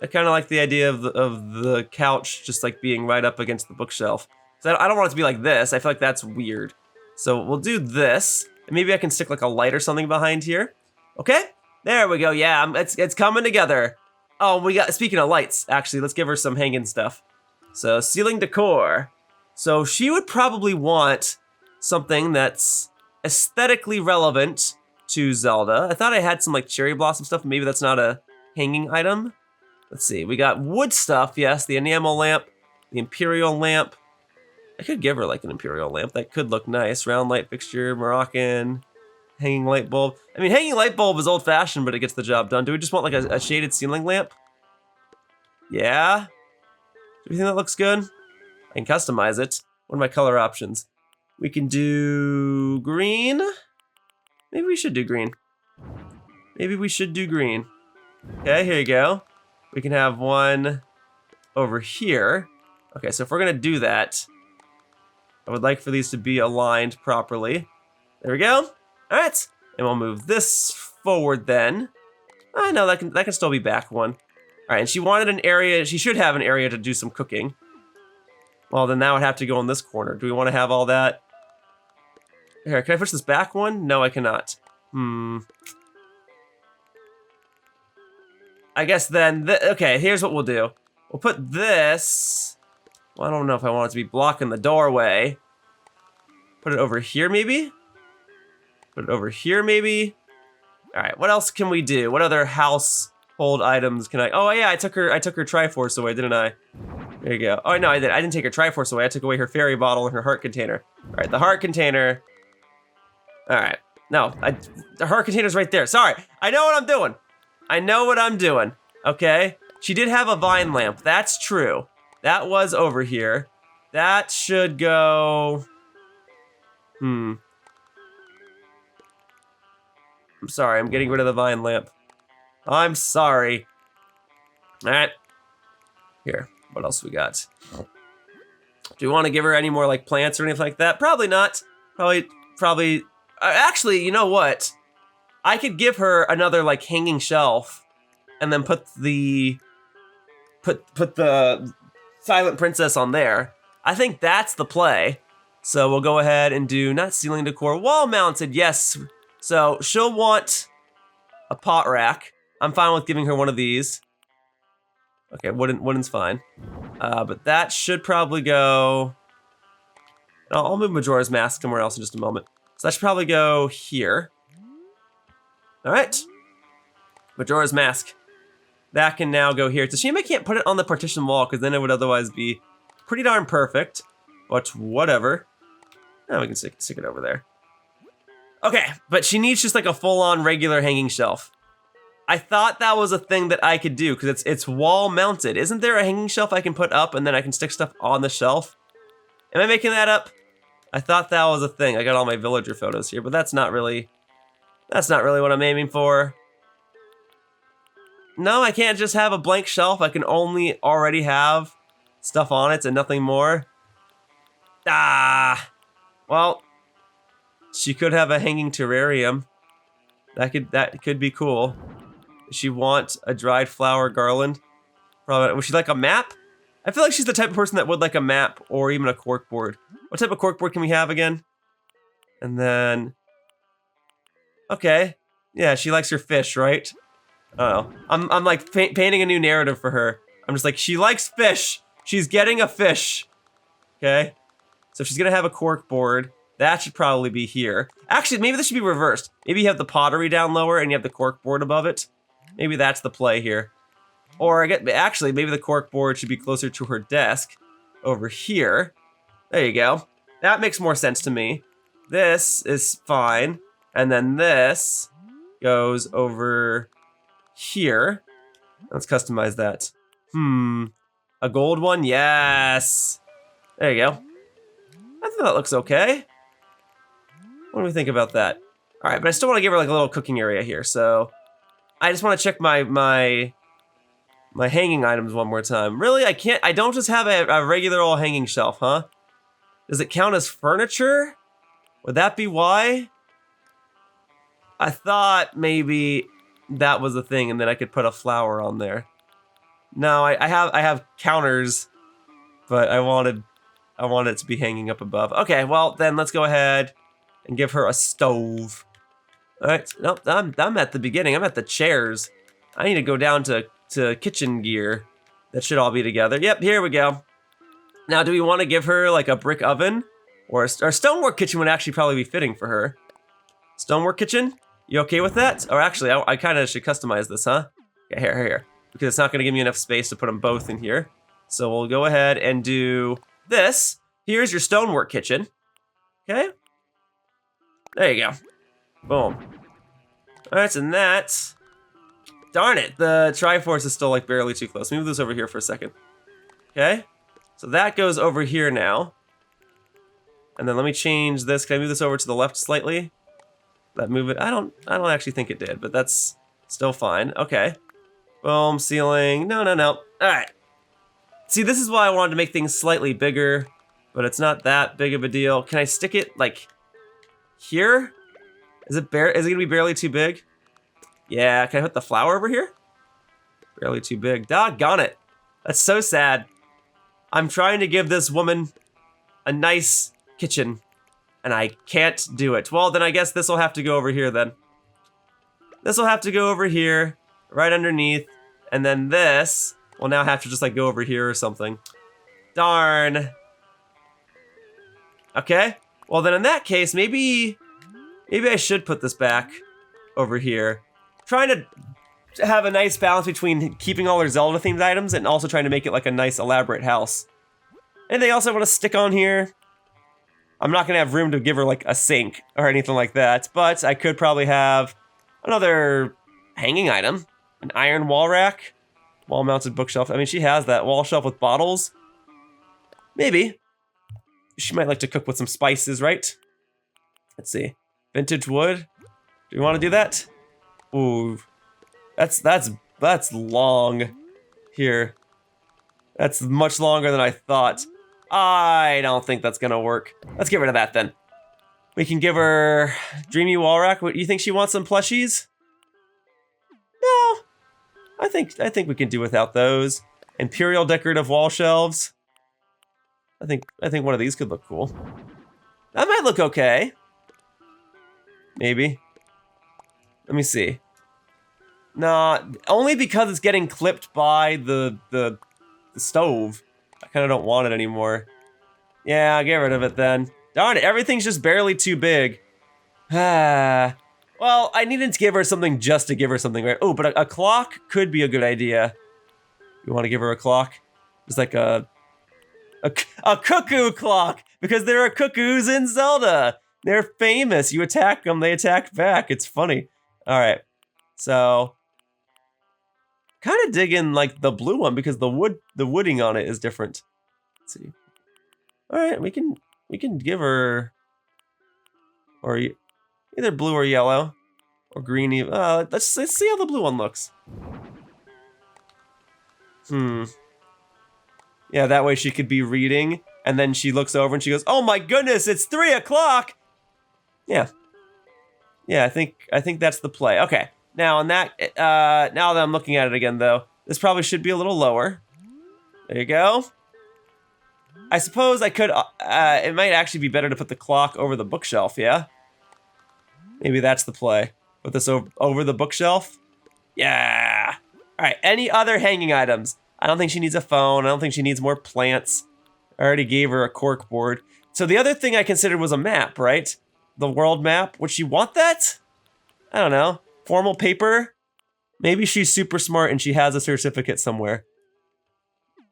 I kind of like the idea of the couch just like being right up against the bookshelf. So I don't want it to be like this. I feel like that's weird. So we'll do this. And maybe I can stick like a light or something behind here. Okay, there we go. Yeah, it's coming together. Oh, we got, speaking of lights, actually, let's give her some hanging stuff. So ceiling decor. So she would probably want something that's aesthetically relevant to Zelda. I thought I had some like cherry blossom stuff. Maybe that's not a hanging item. Let's see, we got wood stuff, yes, the enamel lamp, the imperial lamp. I could give her like an imperial lamp, that could look nice. Round light fixture, Moroccan, hanging light bulb. I mean, hanging light bulb is old fashioned, but it gets the job done. Do we just want like a shaded ceiling lamp? Yeah? Do you think that looks good? I can customize it. What are my color options? We can do green. Maybe we should do green. Maybe we should do green. Okay, here you go. We can have one over here. Okay, so if we're gonna do that, I would like for these to be aligned properly. There we go. All right, and we'll move this forward then. I know that can still be back one. All right, and she wanted an area. She should have an area to do some cooking. Well, then that would have to go in this corner. Do we want to have all that? Here, can I push this back one? No, I cannot. I guess then, okay, here's what we'll do. We'll put this, well, I don't know if I want it to be blocking the doorway. Put it over here, maybe? Put it over here, maybe? All right, what else can we do? What other household items can I, oh yeah, I took her Triforce away, didn't I? There you go. Oh no, I didn't take her Triforce away, I took away her fairy bottle and her heart container. All right, the heart container. All right, no, the heart container's right there. Sorry, I know what I'm doing. I know what I'm doing, okay? She did have a vine lamp, that's true. That was over here. That should go, I'm sorry, I'm getting rid of the vine lamp. I'm sorry. All right, here, what else we got? Do you want to give her any more like plants or anything like that? Probably not, probably, actually, you know what? I could give her another like hanging shelf and then put the Silent Princess on there. I think that's the play. So we'll go ahead and do not ceiling decor, wall mounted, yes. So she'll want a pot rack. I'm fine with giving her one of these. Okay, wooden's fine. But that should probably go, I'll move Majora's Mask somewhere else in just a moment. So that should probably go here. All right, Majora's Mask. That can now go here. It's a shame I can't put it on the partition wall because then it would otherwise be pretty darn perfect, but whatever. Now we can stick it over there. Okay, but she needs just like a full-on regular hanging shelf. I thought that was a thing that I could do because it's wall mounted. Isn't there a hanging shelf I can put up and then I can stick stuff on the shelf? Am I making that up? I thought that was a thing. I got all my villager photos here, but that's not really what I'm aiming for. No, I can't just have a blank shelf. I can only already have stuff on it and nothing more. Ah, well, she could have a hanging terrarium. That could be cool. Does she want a dried flower garland? Probably. Would she like a map? I feel like she's the type of person that would like a map or even a corkboard. What type of corkboard can we have again? And then, okay, yeah, she likes her fish, right? Oh, I'm like painting a new narrative for her. I'm just like, she likes fish. She's getting a fish. Okay, so she's gonna have a corkboard. That should probably be here. Actually, maybe this should be reversed. Maybe you have the pottery down lower and you have the corkboard above it. Maybe that's the play here. Or actually, maybe the corkboard should be closer to her desk over here. There you go. That makes more sense to me. This is fine. And then this goes over here. Let's customize that. A gold one? Yes. There you go. I think that looks okay. What do we think about that? All right, but I still want to give her like a little cooking area here. So I just want to check my hanging items one more time. Really, I don't just have a regular old hanging shelf, huh? Does it count as furniture? Would that be why? I thought maybe that was a thing and then I could put a flower on there. No, I have counters, but I wanted it to be hanging up above. Okay, well then let's go ahead and give her a stove. All right, nope, I'm at the beginning. I'm at the chairs. I need to go down to kitchen gear. That should all be together. Yep, here we go. Now, do we want to give her like a brick oven? Or a stonework kitchen would actually probably be fitting for her. Stonework kitchen? You okay with that? Or actually, I kind of should customize this, huh? Okay, here. Because it's not going to give me enough space to put them both in here. So we'll go ahead and do this. Here's your stonework kitchen. Okay? There you go. Boom. Alright, and that... Darn it, the Triforce is still like barely too close. Let me move this over here for a second. Okay? So that goes over here now. And then let me change this. Can I move this over to the left slightly? That move it? I don't actually think it did, but that's still fine. Okay. Boom, ceiling. No. Alright. See, this is why I wanted to make things slightly bigger, but it's not that big of a deal. Can I stick it like here? Is it gonna be barely too big? Yeah, can I put the flower over here? Barely too big. Doggone it. That's so sad. I'm trying to give this woman a nice kitchen, and I can't do it. Well, then I guess this will have to go over here then. This will have to go over here, right underneath, and then this will now have to just like go over here or something. Darn. Okay, well then in that case, maybe I should put this back over here. Trying to have a nice balance between keeping all their Zelda-themed items and also trying to make it like a nice elaborate house. Anything else I want to stick on here? I'm not gonna have room to give her like a sink or anything like that, but I could probably have another hanging item, an iron wall rack, wall-mounted bookshelf. I mean, she has that wall shelf with bottles. Maybe. She might like to cook with some spices, right? Let's see. Vintage wood. Do we want to do that? Ooh, that's long. Here. That's much longer than I thought. I don't think that's gonna work. Let's get rid of that then. We can give her Dreamy Wall Rack. What, you think she wants some plushies? No. I think we can do without those. Imperial decorative wall shelves. I think one of these could look cool. That might look okay. Maybe. Let me see. Nah, only because it's getting clipped by the stove. I kind of don't want it anymore. Yeah, get rid of it then. Darn it, everything's just barely too big. Well, I needed to give her something just to give her something, right? Oh, but a clock could be a good idea. You want to give her a clock? It's like a cuckoo clock, because there are cuckoos in Zelda. They're famous. You attack them, they attack back. It's funny. All right, so kind of digging like the blue one because the wooding on it is different. Let's see. All right, we can give her or either blue or yellow or green. Let's see how the blue one looks. Yeah, that way she could be reading, and then she looks over and she goes, "Oh my goodness, it's 3 o'clock!" Yeah, I think that's the play. Okay, now on that, now that I'm looking at it again, though, this probably should be a little lower. There you go. I suppose I could. It might actually be better to put the clock over the bookshelf. Yeah, maybe that's the play. Put this over the bookshelf. Yeah. All right. Any other hanging items? I don't think she needs a phone. I don't think she needs more plants. I already gave her a cork board. So the other thing I considered was a map, right? The world map. Would she want that? I don't know. Formal paper? Maybe she's super smart and she has a certificate somewhere.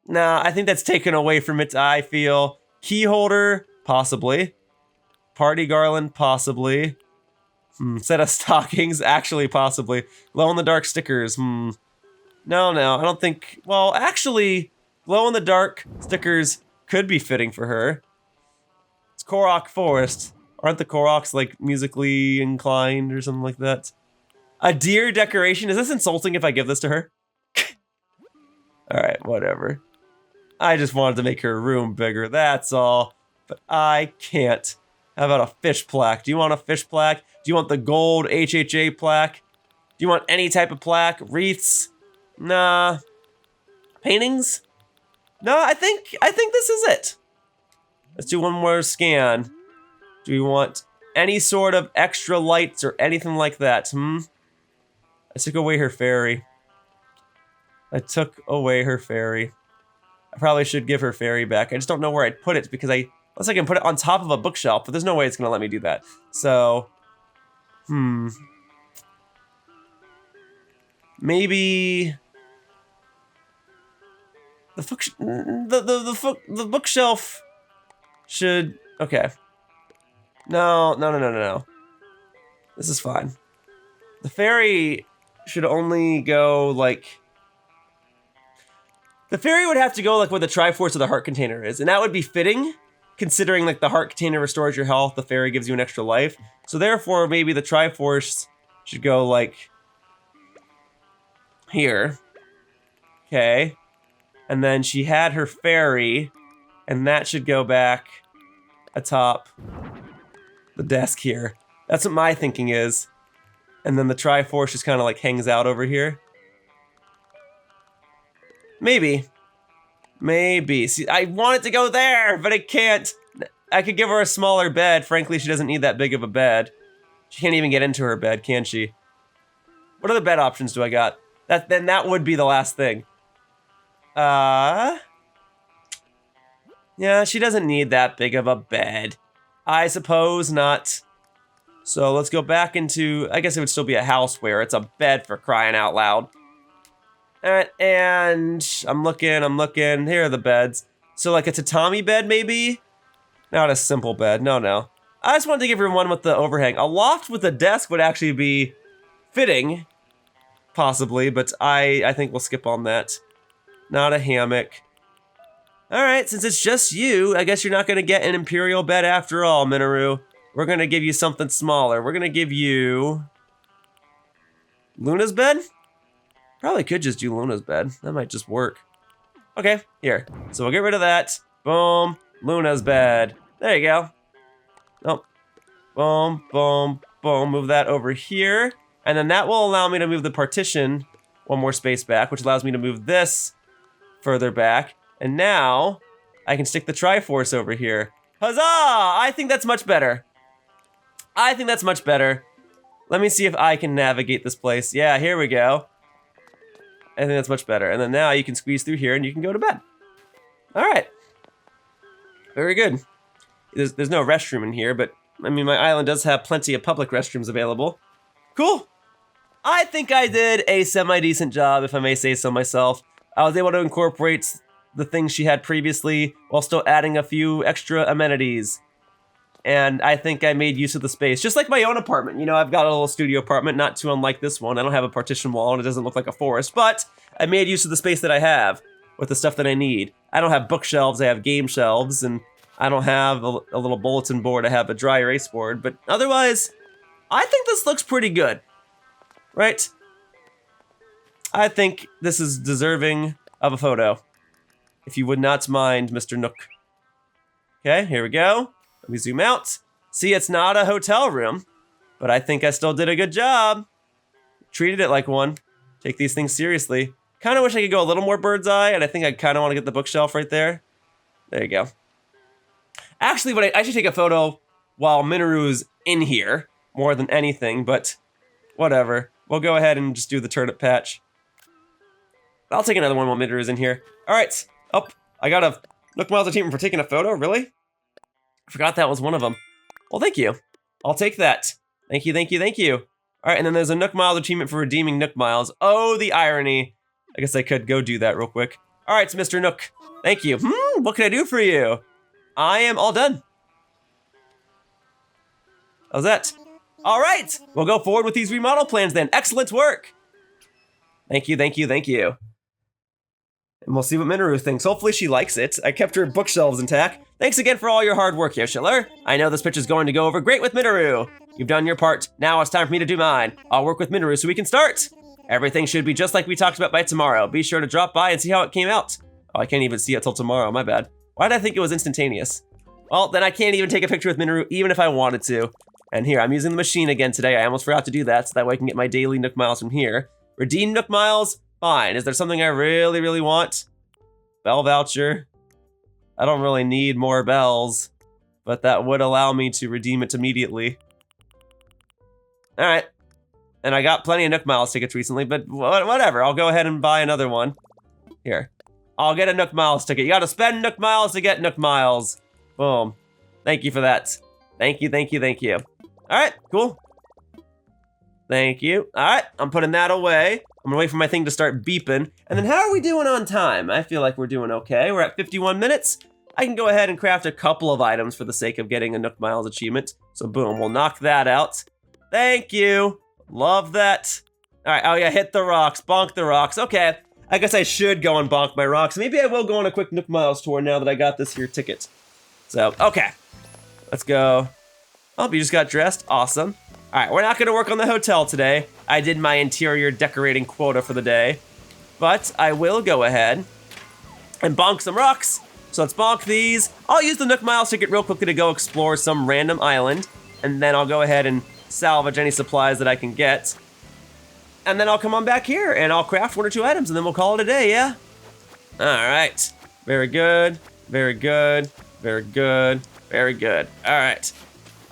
Nah, I think that's taken away from it, I feel. Key holder? Possibly. Party garland? Possibly. Set of stockings? Actually, possibly. Glow-in-the-dark stickers? No, I don't think... Well, actually, glow-in-the-dark stickers could be fitting for her. It's Korok Forest. Aren't the Koroks, like, musically inclined or something like that? A deer decoration? Is this insulting if I give this to her? Alright, whatever. I just wanted to make her room bigger, that's all. But I can't. How about a fish plaque? Do you want a fish plaque? Do you want the gold HHA plaque? Do you want any type of plaque? Wreaths? Nah. Paintings? No, I think this is it. Let's do one more scan. Do we want any sort of extra lights or anything like that? I took away her fairy. I took away her fairy. I probably should give her fairy back. I just don't know where I'd put it because unless I can put it on top of a bookshelf, but there's no way it's gonna let me do that. So, maybe the bookshelf should, okay. No. This is fine. The fairy should only go like, the fairy would have to go like where the Triforce of the heart container is, and that would be fitting, considering like the heart container restores your health, the fairy gives you an extra life. So therefore, maybe the Triforce should go like here. Okay. And then she had her fairy, and that should go back atop the desk here. That's what my thinking is. And then the Triforce just kind of like hangs out over here. Maybe. See, I want it to go there, but it can't. I could give her a smaller bed. Frankly, she doesn't need that big of a bed. She can't even get into her bed, can she? What other bed options do I got? Then that would be the last thing. Yeah, she doesn't need that big of a bed. I suppose not. So let's go back into, I guess it would still be a house where it's a bed for crying out loud. Alright, and I'm looking, here are the beds. So like a tatami bed maybe? Not a simple bed, no. I just wanted to give her one with the overhang. A loft with a desk would actually be fitting, possibly, but I think we'll skip on that. Not a hammock. Alright, since it's just you, I guess you're not gonna get an Imperial bed after all, Mineru. We're gonna give you something smaller. We're gonna give you Luna's bed? Probably could just do Luna's bed. That might just work. Okay, here. So we'll get rid of that. Boom. Luna's bed. There you go. Oh. Boom. Move that over here. And then that will allow me to move the partition one more space back, which allows me to move this further back. And now I can stick the Triforce over here. Huzzah! I think that's much better. Let me see if I can navigate this place. Yeah, here we go. I think that's much better. And then now you can squeeze through here and you can go to bed. All right. Very good. There's no restroom in here, but I mean, my island does have plenty of public restrooms available. Cool. I think I did a semi-decent job, if I may say so myself. I was able to incorporate the things she had previously while still adding a few extra amenities. And I think I made use of the space, just like my own apartment. You know, I've got a little studio apartment, not too unlike this one. I don't have a partition wall and it doesn't look like a forest, but I made use of the space that I have with the stuff that I need. I don't have bookshelves, I have game shelves, and I don't have a little bulletin board, I have a dry erase board, but otherwise, I think this looks pretty good, right? I think this is deserving of a photo, if you would not mind, Mr. Nook. Okay, here we go. Let me zoom out. See, it's not a hotel room, but I think I still did a good job. Treated it like one. Take these things seriously. Kind of wish I could go a little more bird's eye, and I think I kind of want to get the bookshelf right there. There you go. Actually, I should take a photo while Mineru's in here, more than anything, but whatever. We'll go ahead and just do the turnip patch. I'll take another one while Mineru's in here. All right. Oh, I got a Nook Miles achievement for taking a photo? Really? I forgot that was one of them. Well, thank you. I'll take that. Thank you. All right, and then there's a Nook Miles achievement for redeeming Nook Miles. Oh, the irony. I guess I could go do that real quick. All right, so Mr. Nook. Thank you. What can I do for you? I am all done. How's that? All right, we'll go forward with these remodel plans then. Excellent work. Thank you. And we'll see what Mineru thinks. Hopefully she likes it. I kept her bookshelves intact. Thanks again for all your hard work, Yoshiller. I know this pitch is going to go over great with Mineru. You've done your part. Now it's time for me to do mine. I'll work with Mineru so we can start. Everything should be just like we talked about by tomorrow. Be sure to drop by and see how it came out. Oh, I can't even see it till tomorrow. My bad. Why did I think it was instantaneous? Well, then I can't even take a picture with Mineru even if I wanted to. And here, I'm using the machine again today. I almost forgot to do that, so that way I can get my daily Nook Miles from here. Redeem Nook Miles? Fine. Is there something I really want? Bell voucher. I don't really need more bells. but that would allow me to redeem it immediately. All right. And I got plenty of Nook Miles tickets recently, but whatever. I'll go ahead and buy another one. Here. I'll get a Nook Miles ticket. You gotta spend Nook Miles to get Nook Miles. Boom. Thank you for that. Thank you, thank you, thank you. All right, cool. Thank you. All right, I'm putting that away. I'm gonna wait for my thing to start beeping. And then how are we doing on time? I feel like we're doing okay. We're at 51 minutes. I can go ahead and craft a couple of items for the sake of getting a Nook Miles achievement. So boom, we'll knock that out. Thank you. Love that. All right, oh yeah, hit the rocks, bonk the rocks. Okay, I guess I should go and bonk my rocks. Maybe I will go on a quick Nook Miles tour now that I got this here ticket. So, okay, let's go. Oh, you just got dressed, awesome. All right, we're not gonna work on the hotel today. I did my interior decorating quota for the day, but I will go ahead and bonk some rocks. So let's bonk these. I'll use the Nook Miles ticket real quickly to go explore some random island, and then I'll go ahead and salvage any supplies that I can get. And then I'll come on back here and I'll craft 1 or 2 items and then we'll call it a day, yeah? All right, very good, very good, very good, very good. All right.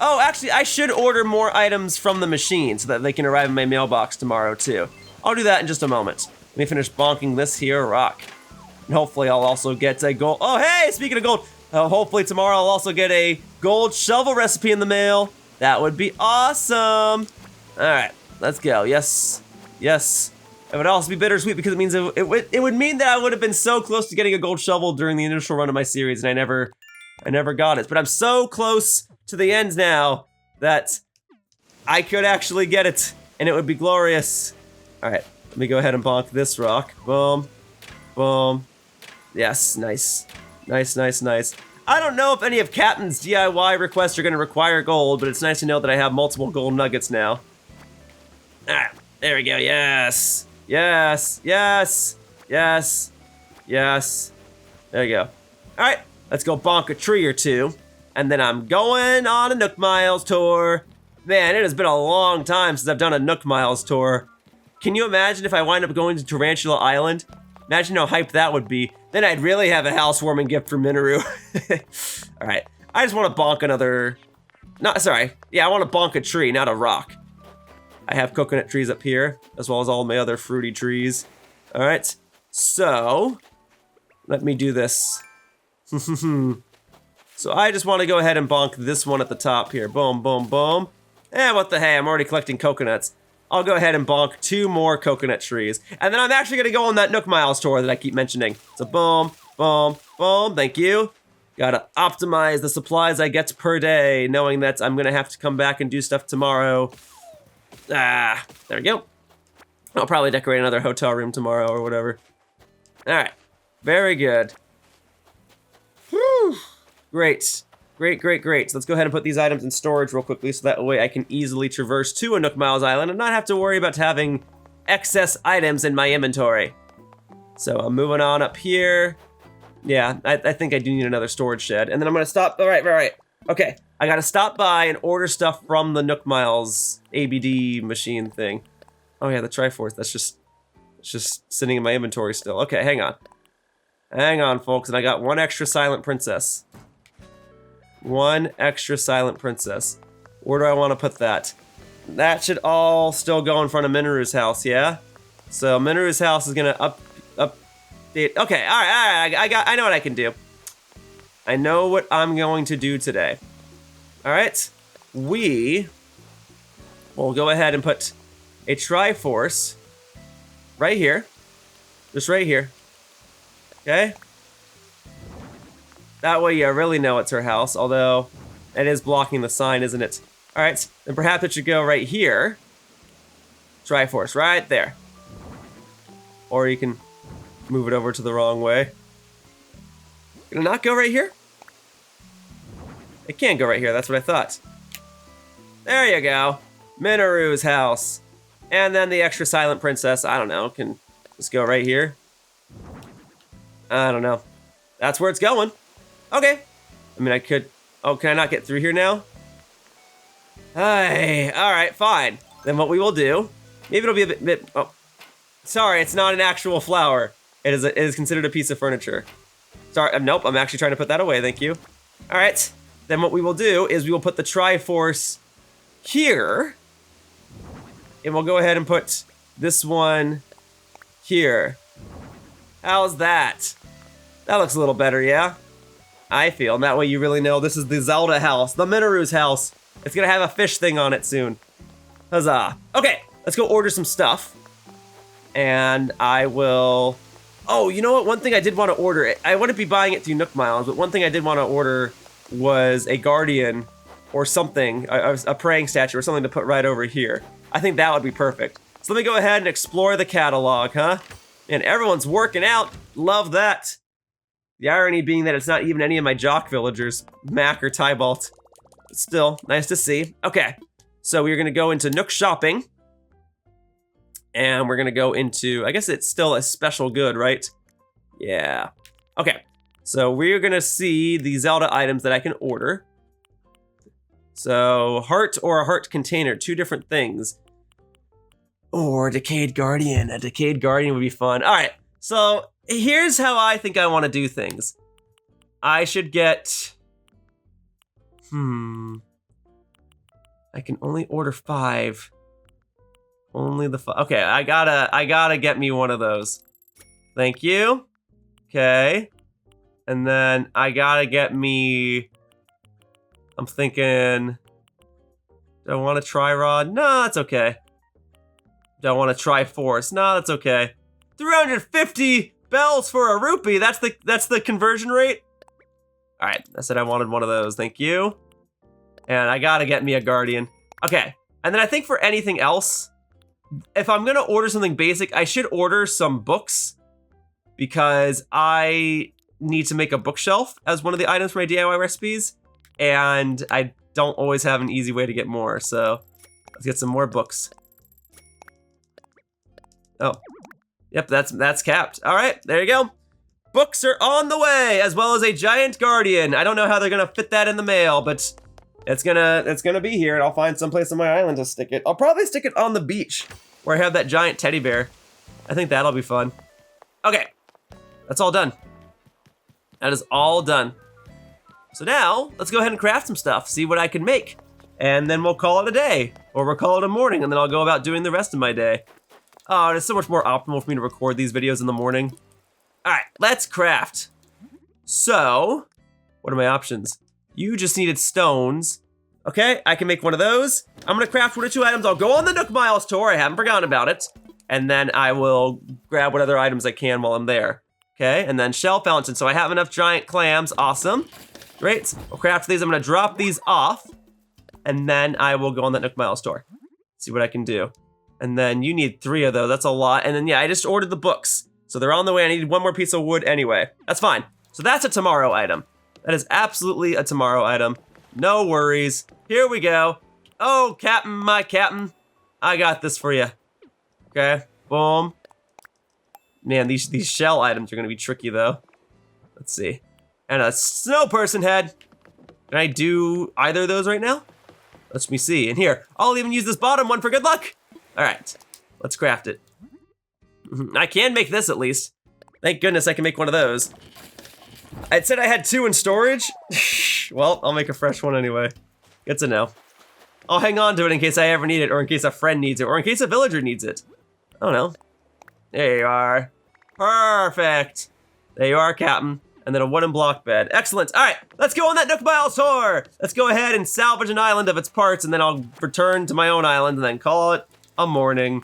Oh, actually, I should order more items from the machine so that they can arrive in my mailbox tomorrow too. I'll do that in just a moment. Let me finish bonking this here rock. And hopefully I'll also get a gold. Oh, hey, speaking of gold, hopefully tomorrow I'll also get a gold shovel recipe in the mail. That would be awesome. All right, let's go. Yes, yes. It would also be bittersweet because it means it would mean that I would have been so close to getting a gold shovel during the initial run of my series, and I never got it. But I'm so close to the end now that I could actually get it, and it would be glorious. All right, let me go ahead and bonk this rock. Boom, boom. Yes, nice, nice, nice, nice. I don't know if any of Captain's DIY requests are gonna require gold, but it's nice to know that I have multiple gold nuggets now. Ah, there we go, yes. Yes, yes, yes, yes. There you go. All right, let's go bonk a tree or two, and then I'm going on a Nook Miles tour. Man, it has been a long time since I've done a Nook Miles tour. Can you imagine if I wind up going to Tarantula Island? Imagine how hyped that would be. Then I'd really have a housewarming gift for Mineru. All right, I just want to bonk another, I want to bonk a tree, not a rock. I have coconut trees up here, as well as all my other fruity trees. All right, so let me do this. So I just want to go ahead and bonk this one at the top here. Boom, boom, boom. What the hey, I'm already collecting coconuts. I'll go ahead and bonk 2 more coconut trees. And then I'm actually gonna go on that Nook Miles tour that I keep mentioning. So boom, boom, boom, thank you. Gotta optimize the supplies I get per day, knowing that I'm gonna have to come back and do stuff tomorrow. There we go. I'll probably decorate another hotel room tomorrow or whatever. All right, very good. Whew. Great. Great, great, great. So let's go ahead and put these items in storage real quickly so that way I can easily traverse to a Nook Miles Island and not have to worry about having excess items in my inventory. So I'm moving on up here. Yeah, I think I do need another storage shed. And then I'm gonna stop, all right. Okay, I gotta stop by and order stuff from the Nook Miles ABD machine thing. Oh yeah, the Triforce, that's just sitting in my inventory still. Okay, hang on. Hang on, folks, and I got 1 extra Silent Princess. 1 extra Silent Princess. Where do I want to put that? That should all still go in front of Mineru's house, yeah? So Mineru's house is gonna update. Okay, all right. I know what I can do. I know what I'm going to do today. All right, we will go ahead and put a Triforce right here, just right here. Okay. That way you really know it's her house, although it is blocking the sign, isn't it? All right, then perhaps it should go right here. Triforce, right there. Or you can move it over to the wrong way. Can it not go right here? It can go right here, that's what I thought. There you go. Mineru's house. And then the extra Silent Princess, I don't know, can just go right here. I don't know. That's where it's going. Okay. I mean, I could... Oh, can I not get through here now? Hey, all right, fine. Then what we will do... Maybe it'll be a bit... Oh. Sorry, it's not an actual flower. It is considered a piece of furniture. Sorry, nope, I'm actually trying to put that away, thank you. All right. then what we will do is we will put the Triforce here. And we'll go ahead and put this one here. How's that? That looks a little better, yeah? I feel, and that way you really know this is the Zelda house, the Mineru's house. It's gonna have a fish thing on it soon. Huzzah. Okay, let's go order some stuff. And I will... Oh, you know what? One thing I did want to order, I wouldn't be buying it through Nook Miles, but one thing I did want to order was a guardian or something, a praying statue or something to put right over here. I think that would be perfect. So let me go ahead and explore the catalog, huh? And everyone's working out. Love that. The irony being that it's not even any of my jock villagers, Mac or Tybalt. But still, nice to see. Okay, so we're gonna go into Nook Shopping. And we're gonna go into, I guess it's still a special good, right? Yeah. Okay, so we're gonna see the Zelda items that I can order. So, heart or a heart container, two different things. Or a Decayed Guardian. A Decayed Guardian would be fun. All right, so here's how I think I wanna do things. I should get, I can only order 5. Only the 5. Okay, I gotta get me one of those. Thank you. Okay. And then I gotta get me, I'm thinking, do I want a Tri-Rod? No, that's okay. Do I want a Tri-Force? No, that's okay. 350 bells for a rupee. That's the conversion rate. All right, I said I wanted one of those. Thank you. And I gotta get me a Guardian. Okay, and then I think for anything else, if I'm gonna order something basic, I should order some books because I need to make a bookshelf as one of the items for my DIY recipes, and I don't always have an easy way to get more, so let's get some more books. Oh, yep, that's capped. All right, there you go. Books are on the way, as well as a giant guardian. I don't know how they're gonna fit that in the mail, but it's gonna be here, and I'll find someplace on my island to stick it. I'll probably stick it on the beach, where I have that giant teddy bear. I think that'll be fun. Okay, that's all done. That is all done. So now, let's go ahead and craft some stuff, see what I can make. And then we'll call it a day, or we'll call it a morning, and then I'll go about doing the rest of my day. Oh, it's so much more optimal for me to record these videos in the morning. All right, let's craft. So, what are my options? You just needed stones. Okay, I can make one of those. I'm gonna craft 1 or 2 items. I'll go on the Nook Miles tour, I haven't forgotten about it. And then I will grab what other items I can while I'm there. Okay, and then shell fountain. So I have enough giant clams, awesome. Great, I'll craft these. I'm gonna drop these off. And then I will go on that Nook Miles tour. See what I can do. And then you need 3 of those, that's a lot. And then yeah, I just ordered the books. So they're on the way, I need 1 more piece of wood anyway. That's fine. So that's a tomorrow item. That is absolutely a tomorrow item. No worries. Here we go. Oh, Captain, my Captain. I got this for you. Okay, boom. Man, these shell items are gonna be tricky though. Let's see. And a snow person head. Can I do either of those right now? Let me see. And here, I'll even use this bottom one for good luck. All right, let's craft it. I can make this at least. Thank goodness I can make one of those. It said I had 2 in storage. Well, I'll make a fresh one anyway. Good to know. I'll hang on to it in case I ever need it, or in case a friend needs it, or in case a villager needs it. I don't know. There you are. Perfect. There you are, Captain. And then a wooden block bed. Excellent. All right, let's go on that Nook Miles tour. Let's go ahead and salvage an island of its parts, and then I'll return to my own island and then call it a morning.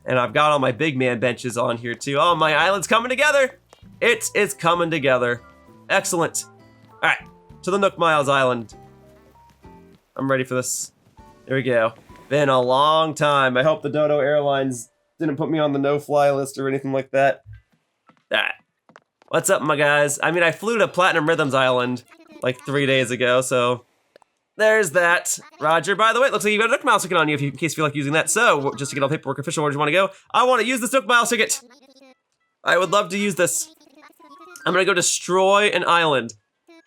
And I've got all my big man benches on here too. Oh, my island's coming together. It is coming together. Excellent. All right, to the Nook Miles Island. I'm ready for this. There we go. Been a long time. I hope the Dodo Airlines didn't put me on the no-fly list or anything like that. All right. What's up, my guys? I mean, I flew to Platinum Rhythms Island like 3 days ago, so there's that. Roger, by the way, it looks like you've got a Nook Miles ticket on you in case you feel like using that. So, just to get all the paperwork official, where do you want to go? I want to use this Nook Miles ticket. I would love to use this. I'm going to go destroy an island.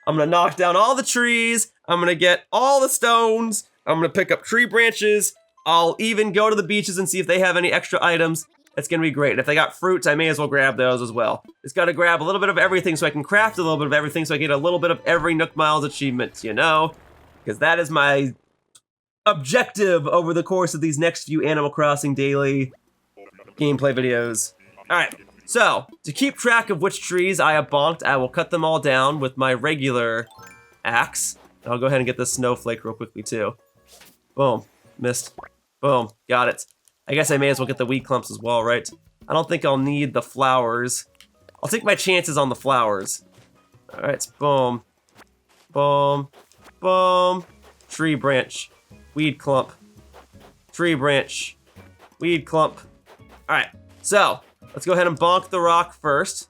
I'm going to knock down all the trees. I'm going to get all the stones. I'm going to pick up tree branches. I'll even go to the beaches and see if they have any extra items. It's gonna be great. And if they got fruits, I may as well grab those as well. Just gotta grab a little bit of everything so I can craft a little bit of everything so I get a little bit of every Nook Miles achievement, you know? Because that is my objective over the course of these next few Animal Crossing daily gameplay videos. Alright, so, to keep track of which trees I have bonked, I will cut them all down with my regular axe. I'll go ahead and get this snowflake real quickly too. Boom, missed. Boom, got it. I guess I may as well get the weed clumps as well, right? I don't think I'll need the flowers. I'll take my chances on the flowers. Alright, boom. Boom. Boom. Tree branch. Weed clump. Tree branch. Weed clump. Alright, so, let's go ahead and bonk the rock first.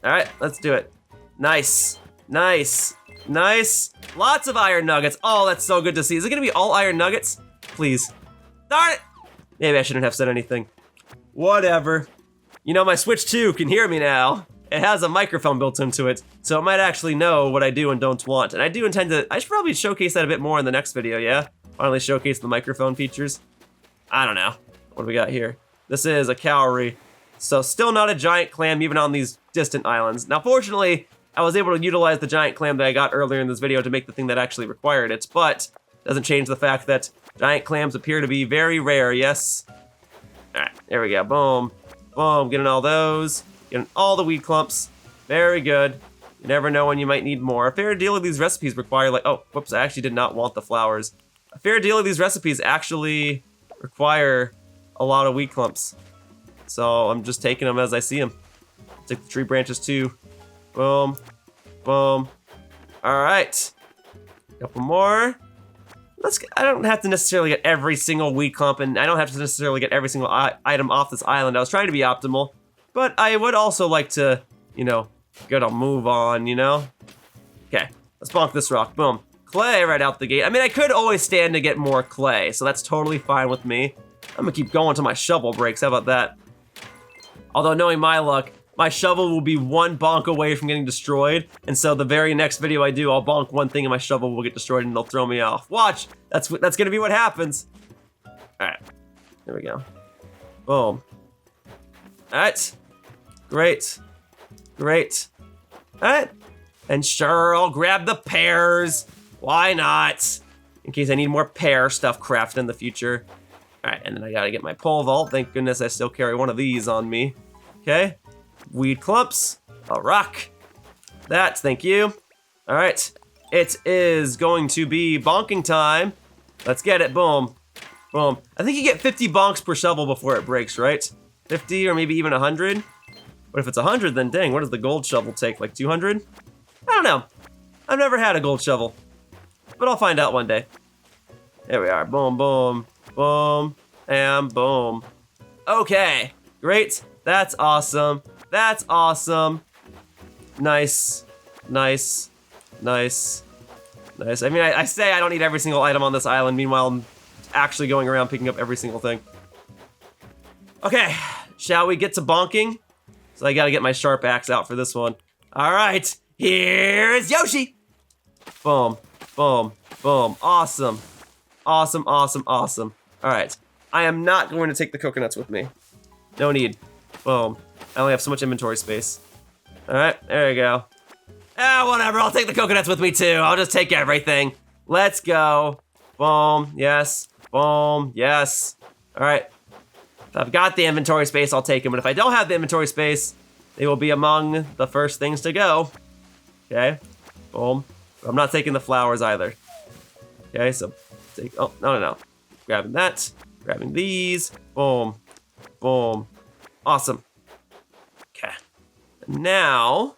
Alright, let's do it. Nice. Nice. Nice. Lots of iron nuggets. Oh, that's so good to see. Is it gonna be all iron nuggets? Please. Darn it! Maybe I shouldn't have said anything. Whatever. You know, my Switch 2 can hear me now. It has a microphone built into it, so it might actually know what I do and don't want. And I do intend to, I should probably showcase that a bit more in the next video, yeah? Finally showcase the microphone features. I don't know. What do we got here? This is a cowrie. So still not a giant clam even on these distant islands. Now fortunately, I was able to utilize the giant clam that I got earlier in this video to make the thing that actually required it, but doesn't change the fact that giant clams appear to be very rare, yes? Alright, there we go, boom. Boom, getting all those. Getting all the weed clumps. Very good. You never know when you might need more. A fair deal of these recipes require like, oh, whoops, I actually did not want the flowers. A fair deal of these recipes actually require a lot of weed clumps. So I'm just taking them as I see them. Take the tree branches too. Boom, boom. All right, couple more. I don't have to necessarily get every single weed clump, and I don't have to necessarily get every single item off this island. I was trying to be optimal, but I would also like to, you know, get a move on, you know? Okay, let's bonk this rock, boom. Clay right out the gate. I mean, I could always stand to get more clay, so that's totally fine with me. I'm gonna keep going till my shovel breaks, how about that? Although knowing my luck, my shovel will be one bonk away from getting destroyed, and so the very next video I do, I'll bonk one thing and my shovel will get destroyed and they'll throw me off. Watch! That's gonna be what happens. Alright, there we go. Boom. Alright. Great. Great. Alright. And sure, I'll grab the pears. Why not? In case I need more pear stuff crafted in the future. Alright, and then I gotta get my pole vault. Thank goodness I still carry one of these on me. Okay. Weed clumps, a rock. That, thank you. All right, it is going to be bonking time. Let's get it, boom, boom. I think you get 50 bonks per shovel before it breaks, right? 50 or maybe even 100. But if it's 100, then dang, what does the gold shovel take, like 200? I don't know. I've never had a gold shovel, but I'll find out one day. There we are, boom, boom, boom, and boom. Okay, great, that's awesome. That's awesome. Nice, nice, nice, nice. I mean, I say I don't need every single item on this island. Meanwhile, I'm actually going around picking up every single thing. Okay, shall we get to bonking? So I gotta get my sharp axe out for this one. All right, here's Yoshi. Boom, boom, boom. Awesome, awesome, awesome, awesome. All right, I am not going to take the coconuts with me. No need. Boom. I only have so much inventory space. All right, there you go. Ah, whatever, I'll take the coconuts with me too. I'll just take everything. Let's go. Boom, yes, boom, yes. All right, if I've got the inventory space, I'll take them. But if I don't have the inventory space, they will be among the first things to go. Okay, boom. But I'm not taking the flowers either. Okay, so take, oh, no. Grabbing that, grabbing these, boom, boom. Awesome. Okay. Now,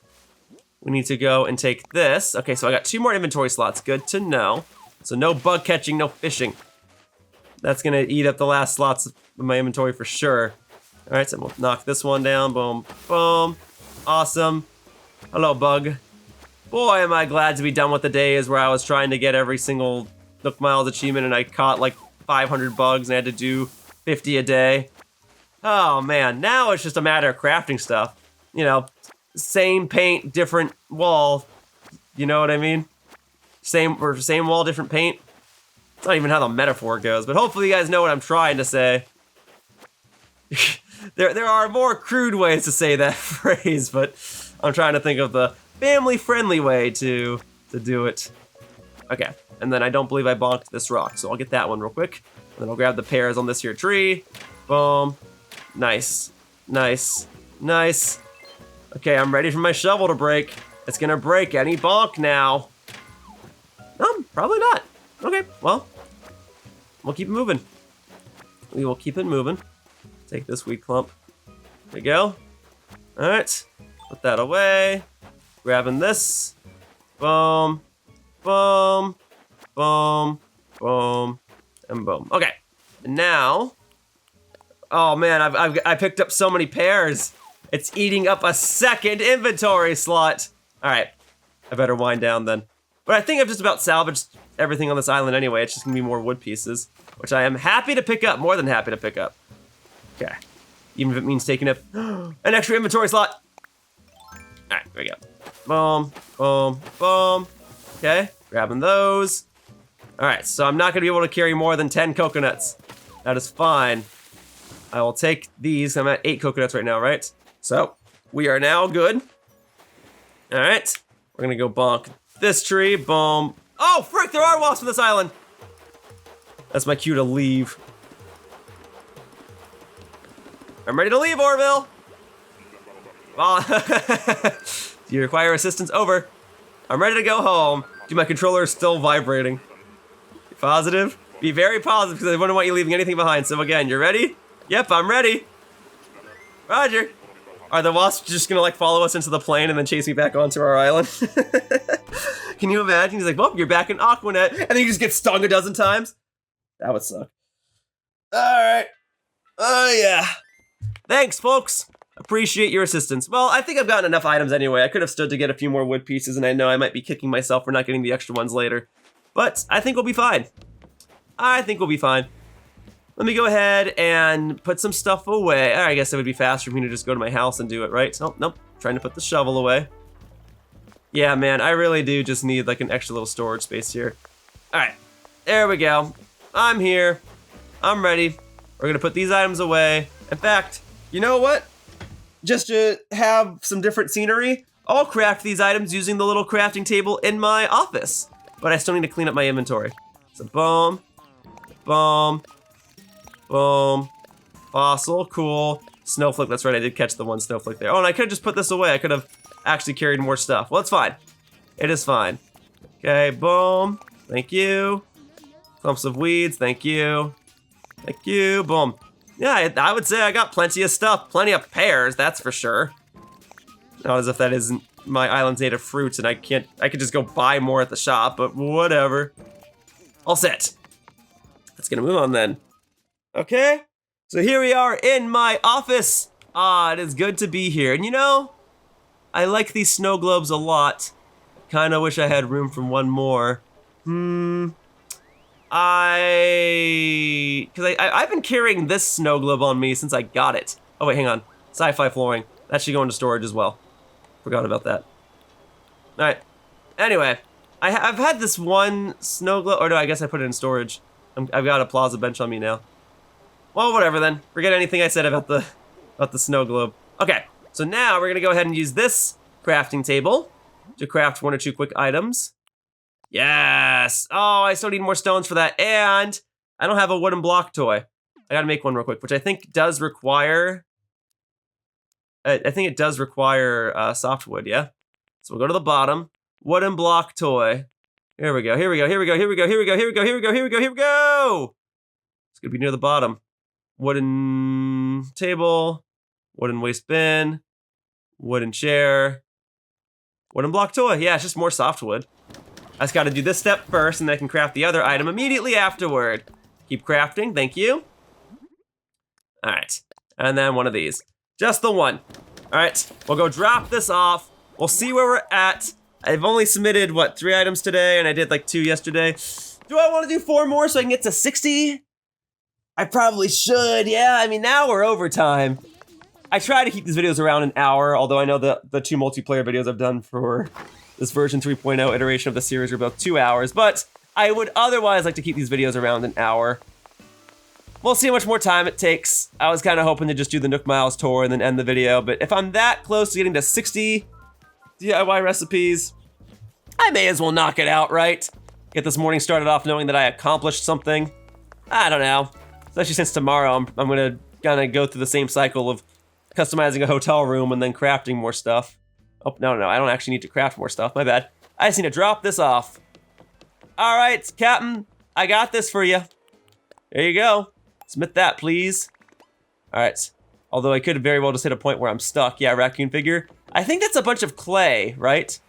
we need to go and take this. Okay, so I got 2 more inventory slots. Good to know. So no bug catching, no fishing. That's gonna eat up the last slots of my inventory for sure. All right, so we'll knock this one down. Boom, boom. Awesome. Hello, bug. Boy, am I glad to be done with the days where I was trying to get every single Nook Miles achievement and I caught like 500 bugs and I had to do 50 a day. Oh man, now it's just a matter of crafting stuff. You know, same paint, different wall. You know what I mean? Same wall, different paint. It's not even how the metaphor goes, but hopefully you guys know what I'm trying to say. There are more crude ways to say that phrase, but I'm trying to think of the family-friendly way to do it. Okay, and then I don't believe I bonked this rock, so I'll get that one real quick. And then I'll grab the pears on this here tree. Boom. Nice. Nice. Nice. Okay, I'm ready for my shovel to break. It's gonna break any bonk now. Probably not. Okay, well, we'll keep it moving. We will keep it moving. Take this wheat clump. There we go. All right, put that away. Grabbing this. Boom, boom, boom, boom, and boom. Okay, and now, oh man, I picked up so many pears. It's eating up a second inventory slot. All right, I better wind down then. But I think I've just about salvaged everything on this island anyway. It's just gonna be more wood pieces, which I am happy to pick up, more than happy to pick up. Okay, even if it means taking up an extra inventory slot. All right, there we go. Boom, boom, boom. Okay, grabbing those. All right, so I'm not gonna be able to carry more than 10 coconuts. That is fine. I will take these. I'm at 8 coconuts right now, right? So we are now good. All right, we're gonna go bonk this tree. Boom. Oh, frick, there are wasps on this island. That's my cue to leave. I'm ready to leave, Orville. Do you require assistance? Over. I'm ready to go home. Dude, my controller is still vibrating. Be positive? Be very positive because I wouldn't want you leaving anything behind. So again, you ready? Yep, I'm ready. Roger. Are the wasps just gonna like follow us into the plane and then chase me back onto our island? Can you imagine? He's like, well, you're back in Aquanet, and then you just get stung a dozen times? That would suck. All right. Oh yeah. Thanks, folks. Appreciate your assistance. Well, I think I've gotten enough items anyway. I could have stood to get a few more wood pieces, and I know I might be kicking myself for not getting the extra ones later. But I think we'll be fine. I think we'll be fine. Let me go ahead and put some stuff away. I guess it would be faster for me to just go to my house and do it, right? Oh, nope. Trying to put the shovel away. Yeah, man, I really do just need like an extra little storage space here. All right, there we go. I'm here. I'm ready. We're gonna put these items away. In fact, you know what? Just to have some different scenery, I'll craft these items using the little crafting table in my office. But I still need to clean up my inventory. So boom, boom, boom. Fossil, cool. Snowflake, that's right, I did catch the one snowflake there. Oh, and I could have just put this away. I could have actually carried more stuff. Well, it's fine. It is fine. Okay, boom. Thank you. Clumps of weeds, thank you. Thank you, boom. Yeah, I would say I got plenty of stuff. Plenty of pears, that's for sure. Not as if that isn't my island's made of fruits and I could just go buy more at the shop, but whatever. All set. Let's get a move on then. Okay, so here we are in my office. It is good to be here. And you know, I like these snow globes a lot. Kinda wish I had room for one more. I've been carrying this snow globe on me since I got it. Oh wait, hang on. Sci-fi flooring. That should go into storage as well. Forgot about that. All right. Anyway, I've had this one snow globe, or no, I guess I put it in storage. I've got a plaza bench on me now. Well, whatever then. Forget anything I said about the snow globe. Okay, so now we're gonna go ahead and use this crafting table to craft 1 or 2 quick items. Yes! Oh, I still need more stones for that, and I don't have a wooden block toy. I gotta make one real quick, which I think does require... I think it does require softwood, yeah? So we'll go to the bottom. Wooden block toy. Here we go, here we go, here we go, here we go, here we go, here we go, here we go, here we go, here we go! It's gonna be near the bottom. Wooden table, wooden waste bin, wooden chair, wooden block toy. Yeah, it's just more softwood. I just gotta do this step first and then I can craft the other item immediately afterward. Keep crafting, thank you. All right, and then one of these. Just the one. All right, we'll go drop this off. We'll see where we're at. I've only submitted, what, 3 items today, and I did like 2 yesterday. Do I wanna do 4 more so I can get to 60? I probably should, yeah. I mean, now we're overtime. I try to keep these videos around an hour, although I know the 2 multiplayer videos I've done for this version 3.0 iteration of the series are about 2 hours, but I would otherwise like to keep these videos around an hour. we'll see how much more time it takes. I was kind of hoping to just do the Nook Miles tour and then end the video, but if I'm that close to getting to 60 DIY recipes, I may as well knock it out, right? Get this morning started off knowing that I accomplished something. I don't know. Especially since tomorrow I'm gonna kind of go through the same cycle of customizing a hotel room and then crafting more stuff. Oh, no, I don't actually need to craft more stuff, my bad. I just need to drop this off. All right, Captain, I got this for you. There you go. Submit that, please. All right. Although I could very well just hit a point where I'm stuck. Yeah, raccoon figure. I think that's a bunch of clay, right?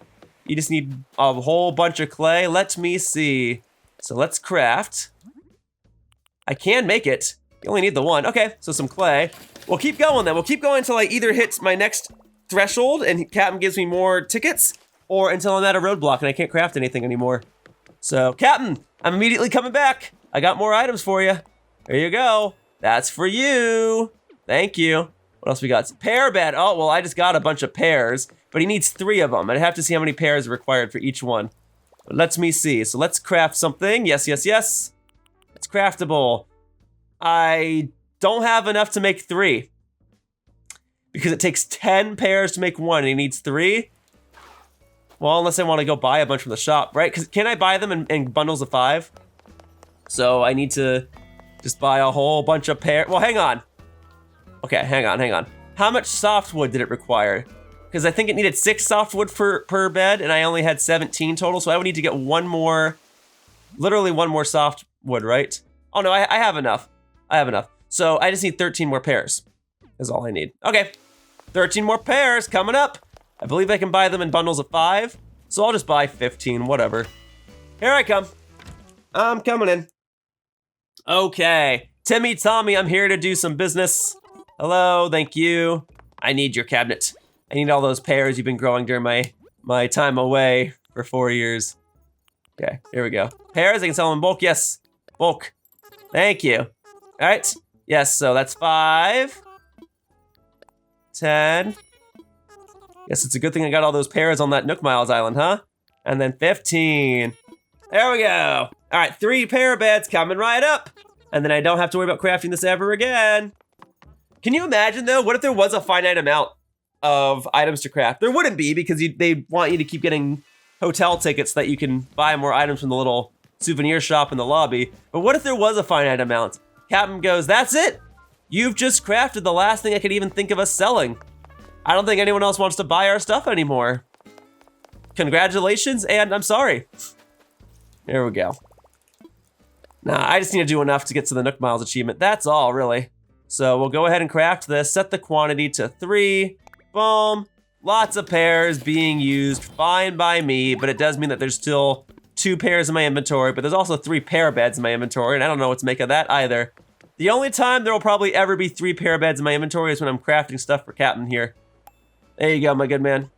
You just need a whole bunch of clay. Let me see. So let's craft. I can make it. You only need the one. Okay, so some clay. We'll keep going then. We'll keep going until I either hit my next threshold and Captain gives me more tickets, or until I'm at a roadblock and I can't craft anything anymore. So, Captain, I'm immediately coming back. I got more items for you. There you go. That's for you. Thank you. What else we got? Pear bed. Oh, well, I just got a bunch of pears, but he needs 3 of them. I'd have to see how many pears are required for each one. But let me see. So let's craft something. Yes. It's craftable. I don't have enough to make 3 because it takes 10 pears to make 1 and he needs 3. Well, unless I want to go buy a bunch from the shop, right? Because can I buy them in bundles of 5? So I need to just buy a whole bunch of pears. Well, hang on. Okay, hang on. How much softwood did it require? Because I think it needed 6 softwood per bed, and I only had 17 total, so I would need to get literally one more softwood, right? Oh no, I have enough. So I just need 13 more pears, is all I need. Okay, 13 more pears coming up. I believe I can buy them in bundles of 5, so I'll just buy 15, whatever. Here I come. I'm coming in. Okay, Timmy, Tommy, I'm here to do some business. Hello, thank you. I need your cabinet. I need all those pears you've been growing during my time away for 4 years. Okay, here we go. Pears, I can sell them in bulk, yes. Bulk, thank you. All right, yes, so that's 5, 10. Guess it's a good thing I got all those pears on that Nook Miles island, huh? And then 15. There we go. All right, 3 pear beds coming right up. And then I don't have to worry about crafting this ever again. Can you imagine though, what if there was a finite amount of items to craft? There wouldn't be because they want you to keep getting hotel tickets so that you can buy more items from the little souvenir shop in the lobby. But what if there was a finite amount? Captain goes, that's it. You've just crafted the last thing I could even think of us selling. I don't think anyone else wants to buy our stuff anymore. Congratulations, and I'm sorry. There we go. Nah, I just need to do enough to get to the Nook Miles achievement. That's all, really. So we'll go ahead and craft this, set the quantity to 3. Boom. Lots of pears being used, fine by me, but it does mean that there's still 2 pears in my inventory, but there's also 3 pear beds in my inventory, and I don't know what to make of that either. The only time there will probably ever be 3 pear beds in my inventory is when I'm crafting stuff for Captain here. There you go, my good man.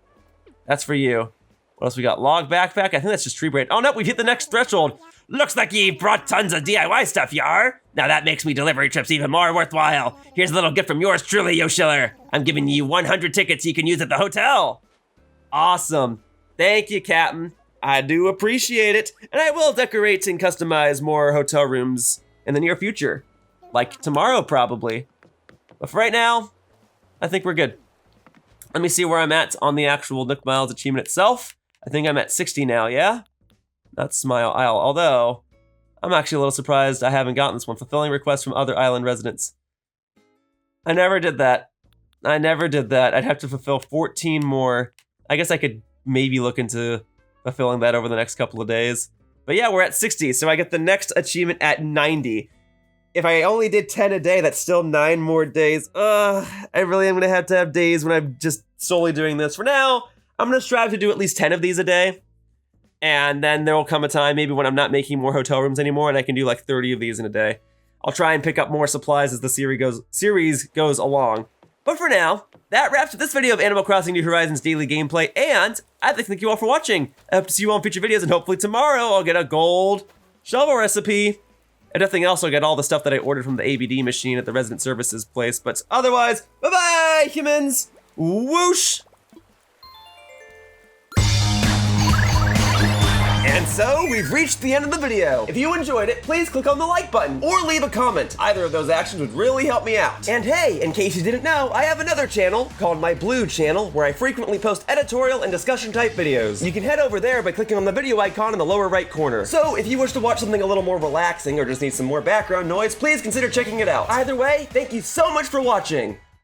That's for you. What else we got? Log backpack? I think that's just tree braid. Oh no, we've hit the next threshold. Looks like you brought tons of DIY stuff, yar. Now that makes me delivery trips even more worthwhile. Here's a little gift from yours truly, Yo Schiller. I'm giving you 100 tickets you can use at the hotel. Awesome. Thank you, Captain. I do appreciate it. And I will decorate and customize more hotel rooms in the near future. Like tomorrow, probably. But for right now, I think we're good. Let me see where I'm at on the actual Nook Miles achievement itself. I think I'm at 60 now, yeah? Not Smile Isle, although I'm actually a little surprised I haven't gotten this one. Fulfilling requests from other island residents. I never did that. I'd have to fulfill 14 more. I guess I could maybe look into fulfilling that over the next couple of days. But yeah, we're at 60, so I get the next achievement at 90. If I only did 10 a day, that's still 9 more days. I really am gonna have to have days when I'm just solely doing this. For now, I'm gonna strive to do at least 10 of these a day. And then there will come a time maybe when I'm not making more hotel rooms anymore and I can do like 30 of these in a day. I'll try and pick up more supplies as the series goes along. But for now, that wraps up this video of Animal Crossing New Horizons daily gameplay, and I'd like to thank you all for watching. I hope to see you all in future videos, and hopefully tomorrow I'll get a gold shovel recipe. And nothing else, I'll get all the stuff that I ordered from the ABD machine at the resident services place. But otherwise, bye-bye, humans! Whoosh! And So, we've reached the end of the video. If you enjoyed it, please click on the like button or leave a comment. Either of those actions would really help me out. And hey, in case you didn't know, I have another channel called my Blue channel where I frequently post editorial and discussion type videos. You can head over there by clicking on the video icon in the lower right corner. So, if you wish to watch something a little more relaxing or just need some more background noise, please consider checking it out. Either way, thank you so much for watching.